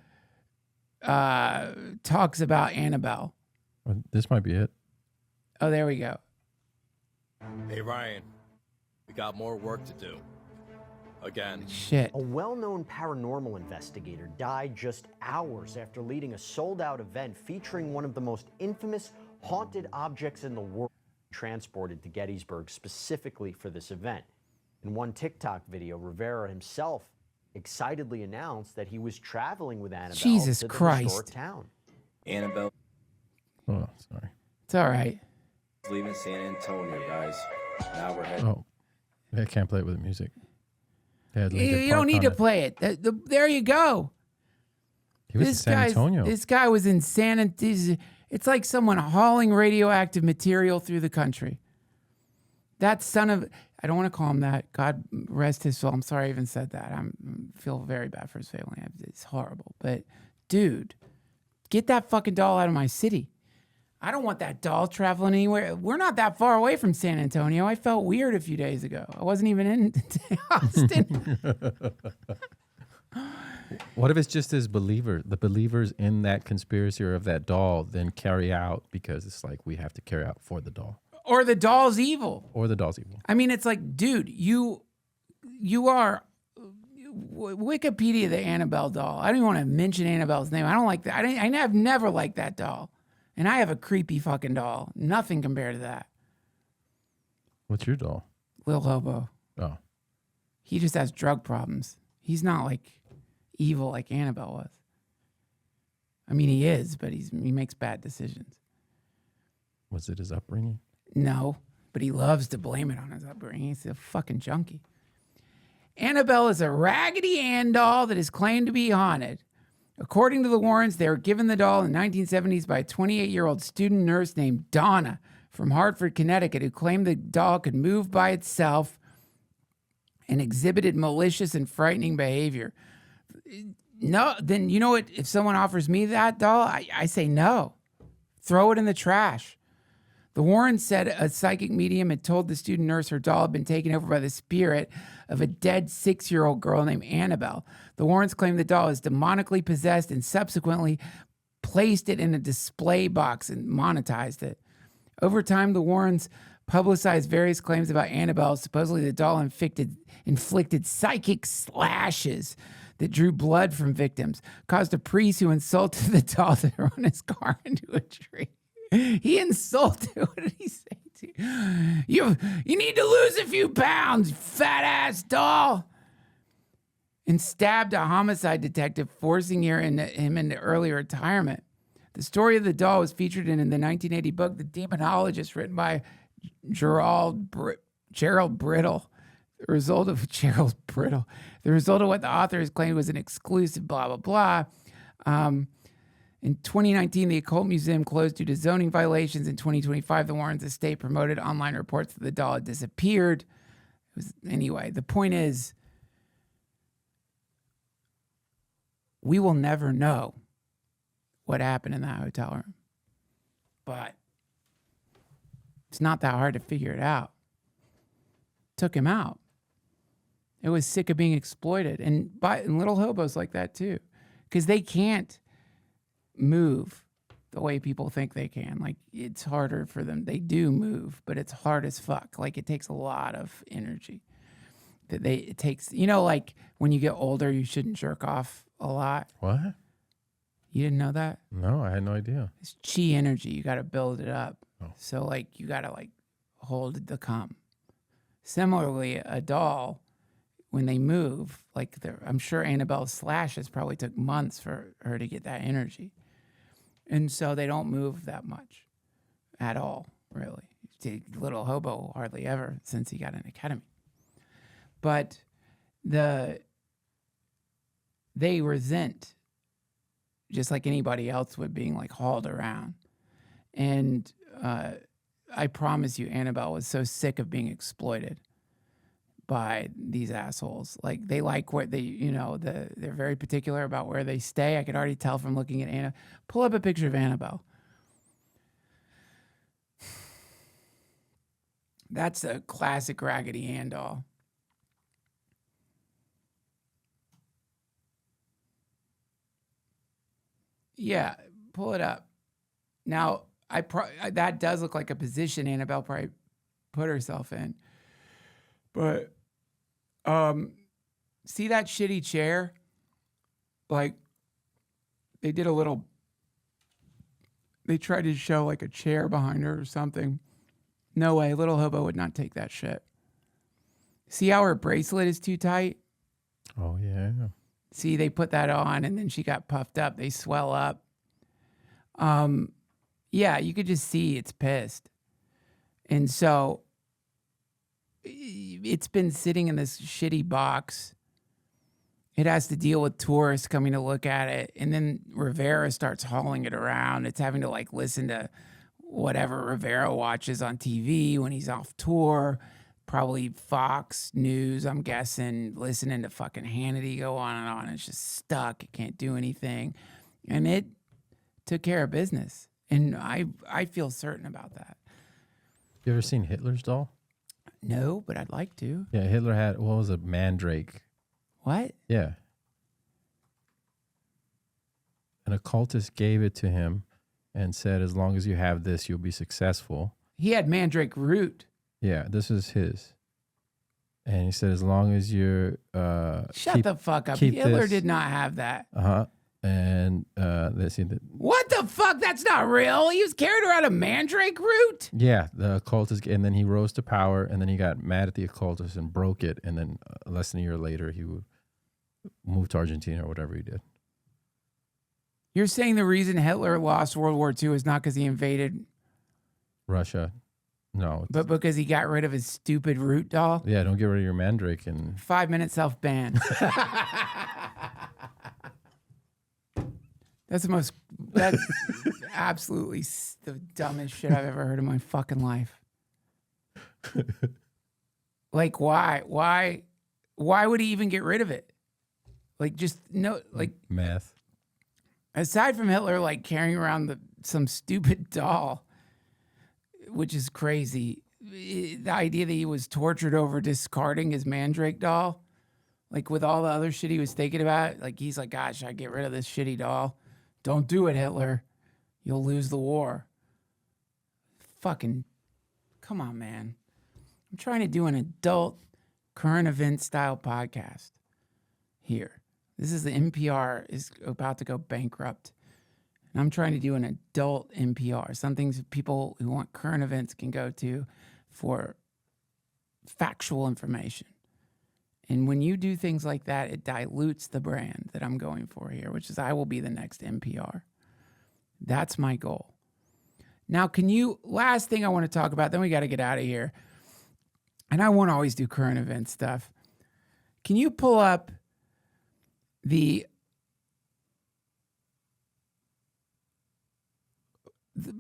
talks about Annabelle. This might be it. Oh, there we go. Hey, Ryan, we got more work to do. Again. Shit. A well-known paranormal investigator died just hours after leading a sold-out event featuring one of the most infamous haunted objects in the world, transported to Gettysburg specifically for this event. In one TikTok video, Rivera himself excitedly announced that he was traveling with Annabelle Jesus to the Christ. historic town. Annabelle. Oh, sorry. It's all right. Leaving San Antonio, guys. Now we're heading. Oh, I can't play it with music. You don't need to play it. There you go. He was in San Antonio. This guy was in San Antonio. It's like someone hauling radioactive material through the country. That son of... I don't want to call him that. God rest his soul. I'm sorry I even said that. I feel very bad for his family. It's horrible. But, dude, get that fucking doll out of my city. I don't want that doll traveling anywhere. We're not that far away from San Antonio. I felt weird a few days ago. I wasn't even in Austin. What if it's just the believers in that conspiracy or of that doll then carry out because it's like we have to carry out for the doll. Or the doll's evil. I mean, it's like, dude, you are Wikipedia the Annabelle doll. I don't even want to mention Annabelle's name. I don't like that. I've never liked that doll. And I have a creepy fucking doll. Nothing compared to that. What's your doll? Lil Hobo. Oh. He just has drug problems. He's not like evil like Annabelle was. I mean, he is, but he makes bad decisions. Was it his upbringing? No, but he loves to blame it on his upbringing. He's a fucking junkie. Annabelle is a Raggedy Ann doll that is claimed to be haunted. According to the Warrens, they were given the doll in the 1970s by a 28-year-old student nurse named Donna from Hartford, Connecticut, who claimed the doll could move by itself and exhibited malicious and frightening behavior. No, then you know what? If someone offers me that doll, I say no. Throw it in the trash. The Warrens said a psychic medium had told the student nurse her doll had been taken over by the spirit of a dead 6-year-old girl named Annabelle. The Warrens claimed the doll was demonically possessed and subsequently placed it in a display box and monetized it. Over time, the Warrens publicized various claims about Annabelle. Supposedly, the doll inflicted psychic slashes that drew blood from victims, caused a priest who insulted the doll to run his car into a tree. He insulted, what did he say to you? You need to lose a few pounds, fat ass doll. And stabbed a homicide detective, forcing him into early retirement. The story of the doll was featured in the 1980 book, The Demonologist, written by Gerald Brittle. The result of what the authors claimed was an exclusive blah, blah, blah. In 2019, the Occult Museum closed due to zoning violations. In 2025, the Warrens' estate promoted online reports that the doll had disappeared. Anyway, the point is, we will never know what happened in that hotel room. But it's not that hard to figure it out. Took him out. It was sick of being exploited. And little hobos like that too. Because they can't move the way people think they can. Like, it's harder for them. They do move, but it's hard as fuck. Like, it takes a lot of energy. It takes, like when you get older, you shouldn't jerk off a lot. What? You didn't know that? No, I had no idea. It's chi energy. You got to build it up. Oh. So, like, you got to, hold the cum. Similarly, a doll, when they move, I'm sure Annabelle's slashes probably took months for her to get that energy. And so they don't move that much at all, really. Little hobo hardly ever since he got an academy. But they resent, just like anybody else would, being hauled around. And I promise you, Annabelle was so sick of being exploited by these assholes. They like where they're very particular about where they stay. I could already tell from looking at Anna. Pull up a picture of Annabelle. That's a classic Raggedy Ann doll. Yeah, pull it up. Now, that does look like a position Annabelle probably put herself in. But see that shitty chair? They tried to show a chair behind her or something. No way, little hobo would not take that shit. See how her bracelet is too tight? Oh, yeah. See, they put that on and then she got puffed up. They swell up. Yeah, you could just see it's pissed. And so it's been sitting in this shitty box. It has to deal with tourists coming to look at it. And then Rivera starts hauling it around. It's having to listen to whatever Rivera watches on TV when he's off tour. Probably Fox News, I'm guessing, listening to fucking Hannity go on and on. It's just stuck. It can't do anything. And it took care of business. And I feel certain about that. You ever seen Hitler's doll? No, but I'd like to. Yeah, Hitler had, what was it, Mandrake? What? Yeah. An occultist gave it to him and said, as long as you have this, you'll be successful. He had Mandrake root. Yeah, this is his. And he said, as long as you're... Shut the fuck up. Hitler did not have that. Uh-huh. And let's see. What the fuck? That's not real. He was carried around a Mandrake root? Yeah, the occultist, and then he rose to power, and then he got mad at the occultist and broke it, and then less than a year later, he would move to Argentina or whatever he did. You're saying the reason Hitler lost World War II is not because he invaded Russia? No. But because he got rid of his stupid root doll? Yeah, don't get rid of your Mandrake. And 5-minute self-ban. That's absolutely the dumbest shit I've ever heard in my fucking life. Why would he even get rid of it? Math. Aside from Hitler, like carrying around some stupid doll, which is crazy, the idea that he was tortured over discarding his Mandrake doll, like with all the other shit he was thinking about, like he's like, gosh, I get rid of this shitty doll. Don't do it, Hitler. You'll lose the war. Fucking, come on, man. I'm trying to do an adult current event style podcast here. This is the NPR is about to go bankrupt. And I'm trying to do an adult NPR, some things people who want current events can go to for factual information. And when you do things like that, it dilutes the brand that I'm going for here, which is I will be the next NPR. That's my goal. Now, last thing I want to talk about, then we got to get out of here. And I won't always do current event stuff. Can you pull up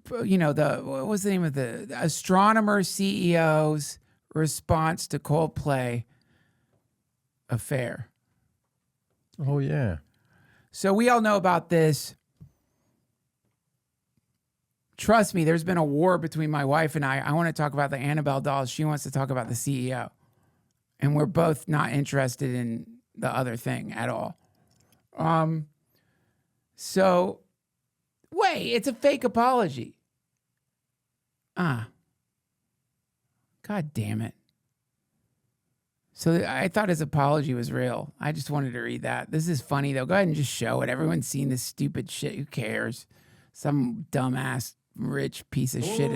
what was the name of the astronomer CEO's response to Coldplay affair? Oh, yeah. So we all know about this. Trust me, there's been a war between my wife and I. I want to talk about the Annabelle dolls. She wants to talk about the CEO. And we're both not interested in the other thing at all. So, wait, it's a fake apology. God damn it. So I thought his apology was real. I just wanted to read that. This is funny, though. Go ahead and just show it. Everyone's seen this stupid shit. Who cares? Some dumbass rich piece of shit.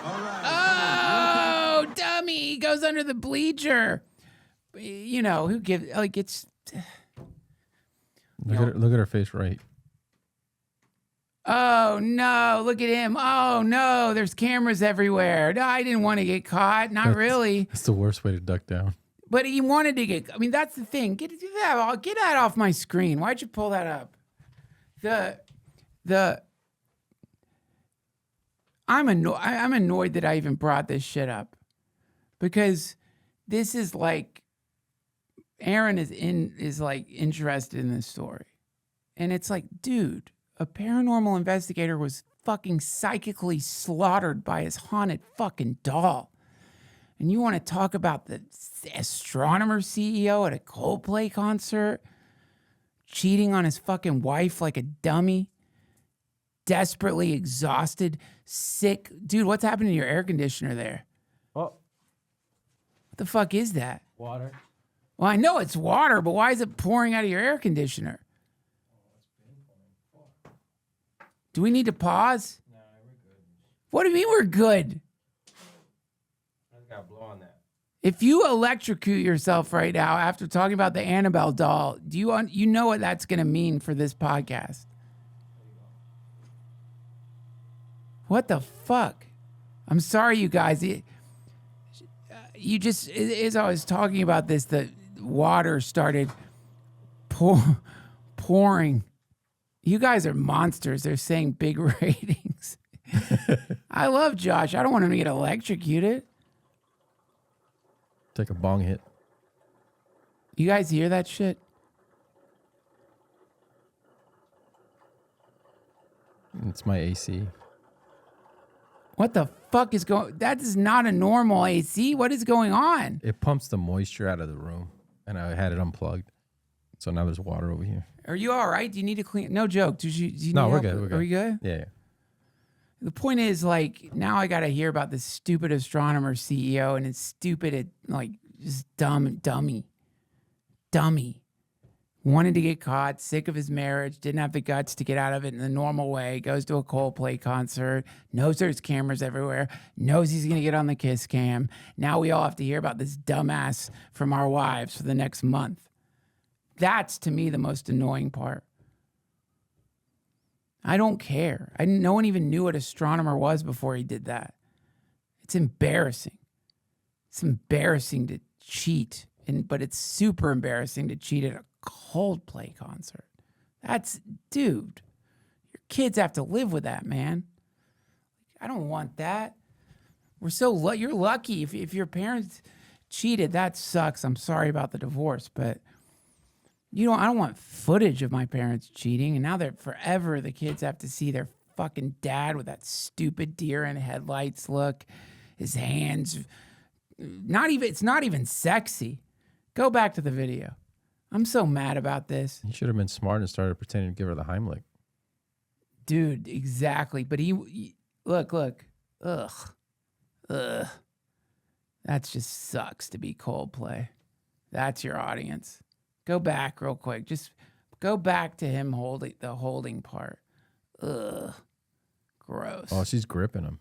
Oh, dummy. He goes under the bleacher. You know, who gives, like, it's... Look at her face, right? Oh, no, look at him. Oh, no, there's cameras everywhere. No, I didn't want to get caught. Not really. That's the worst way to duck down. But he wanted to get, I mean, that's the thing. Get that off my screen. Why'd you pull that up? I'm annoyed that I even brought this shit up, because this is like, Aaron is like interested in this story. And it's like, dude, a paranormal investigator was fucking psychically slaughtered by his haunted fucking doll. And you want to talk about the astronomer CEO at a Coldplay concert cheating on his fucking wife like a dummy, desperately exhausted, sick. Dude, what's happening to your air conditioner there? Oh. What the fuck is that? Water. Well, I know it's water, but why is it pouring out of your air conditioner? Do we need to pause? No, we're good. What do you mean we're good? I just got to blow on that. If you electrocute yourself right now after talking about the Annabelle doll, do you know what that's going to mean for this podcast? What the fuck? I'm sorry, you guys. You just, as I was talking about this, the water started pouring. You guys are monsters. They're saying big ratings. I love Josh. I don't want him to get electrocuted. Take a bong hit. You guys hear that shit? It's my AC. What the fuck is going? That is not a normal AC. What is going on? It pumps the moisture out of the room, and I had it unplugged. So now there's water over here. Are you all right? Do you need to clean? No joke. Do you No, need we're help? good. We're good. Are we good? Yeah. The point is, like, now I got to hear about this stupid astronomer CEO, and it's stupid, like, just dummy. Wanted to get caught, sick of his marriage, didn't have the guts to get out of it in the normal way, goes to a Coldplay concert, knows there's cameras everywhere, knows he's going to get on the kiss cam. Now we all have to hear about this dumbass from our wives for the next month. That's, to me, the most annoying part. I don't care. No one even knew what astronomer was before he did that. It's embarrassing. It's embarrassing to cheat, but it's super embarrassing to cheat at a Coldplay concert. That's, dude, your kids have to live with that, man. I don't want that. You're lucky if your parents cheated. That sucks. I'm sorry about the divorce, but I don't want footage of my parents cheating. And now they're forever, the kids have to see their fucking dad with that stupid deer in headlights look. His hands, it's not even sexy. Go back to the video. I'm so mad about this. He should have been smart and started pretending to give her the Heimlich. Dude, exactly. But look. Ugh. That just sucks to be Coldplay. That's your audience. Go back real quick. Just go back to him holding the holding part. Ugh. Gross. Oh, she's gripping him.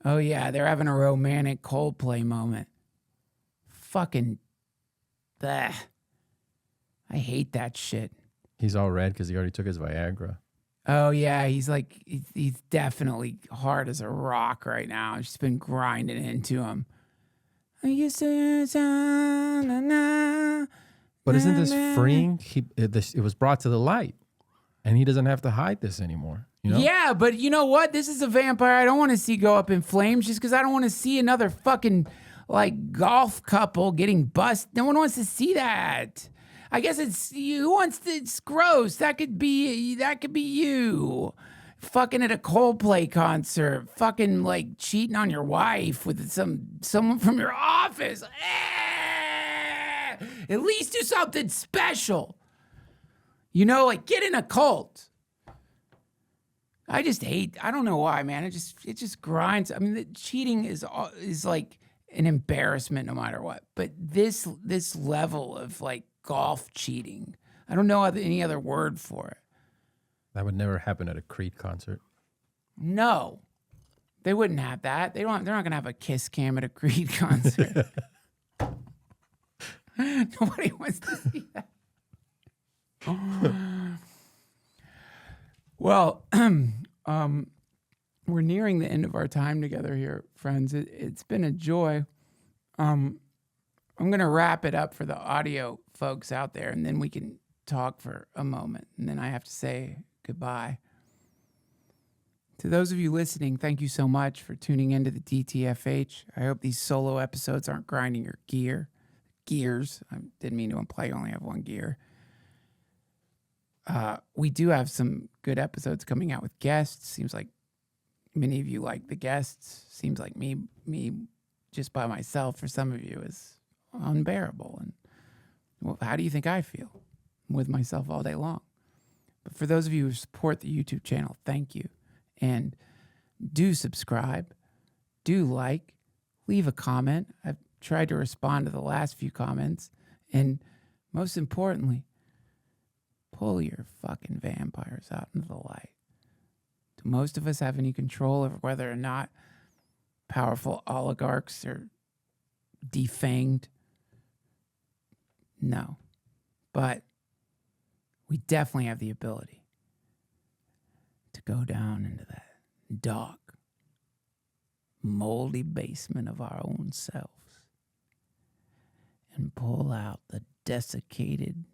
Oh, yeah. They're having a romantic Coldplay moment. Fucking. Bleh. I hate that shit. He's all red because he already took his Viagra. Oh, yeah. He's definitely hard as a rock right now. She's been grinding into him. I used to. But isn't this freeing? It was brought to the light, and he doesn't have to hide this anymore. You know? Yeah, but you know what? This is a vampire I don't want to see go up in flames just because I don't want to see another fucking golf couple getting busted. No one wants to see that. I guess it's gross. That could be you. Fucking at a Coldplay concert. Fucking cheating on your wife with someone from your office. At least do something special. Get in a cult. I don't know why, man. It just grinds. I mean, the cheating is like an embarrassment no matter what. But this level of golf cheating, I don't know any other word for it. That would never happen at a Creed concert. No, they wouldn't have that. They're not going to have a kiss cam at a Creed concert. Nobody wants to see that. Well, we're nearing the end of our time together here, friends. It's been a joy. I'm going to wrap it up for the audio folks out there, and then we can talk for a moment, and then I have to say goodbye. To those of you listening, thank you so much for tuning into the DTFH. I hope these solo episodes aren't grinding your gears. I didn't mean to imply you only have one gear. We do have some good episodes coming out with guests. Seems like many of you like the guests. Seems like me just by myself for some of you is unbearable. And how do you think I feel? I'm with myself all day long. But for those of you who support the YouTube channel, thank you. And do subscribe, do leave a comment. I've tried to respond to the last few comments. And most importantly, pull your fucking vampires out into the light. Do most of us have any control over whether or not powerful oligarchs are defanged? No. But we definitely have the ability to go down into that dark, moldy basement of our own selves and pull out the desiccated,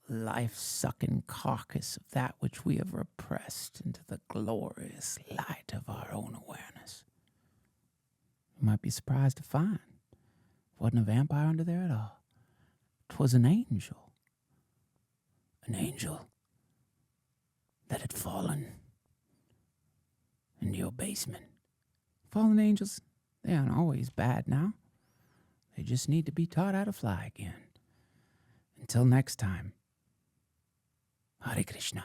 life-sucking carcass of that which we have repressed into the glorious light of our own awareness. You might be surprised to find it wasn't a vampire under there at all. 'Twas an angel. An angel that had fallen into your basement. Fallen angels, they aren't always bad now. They just need to be taught how to fly again. Until next time, Hare Krishna.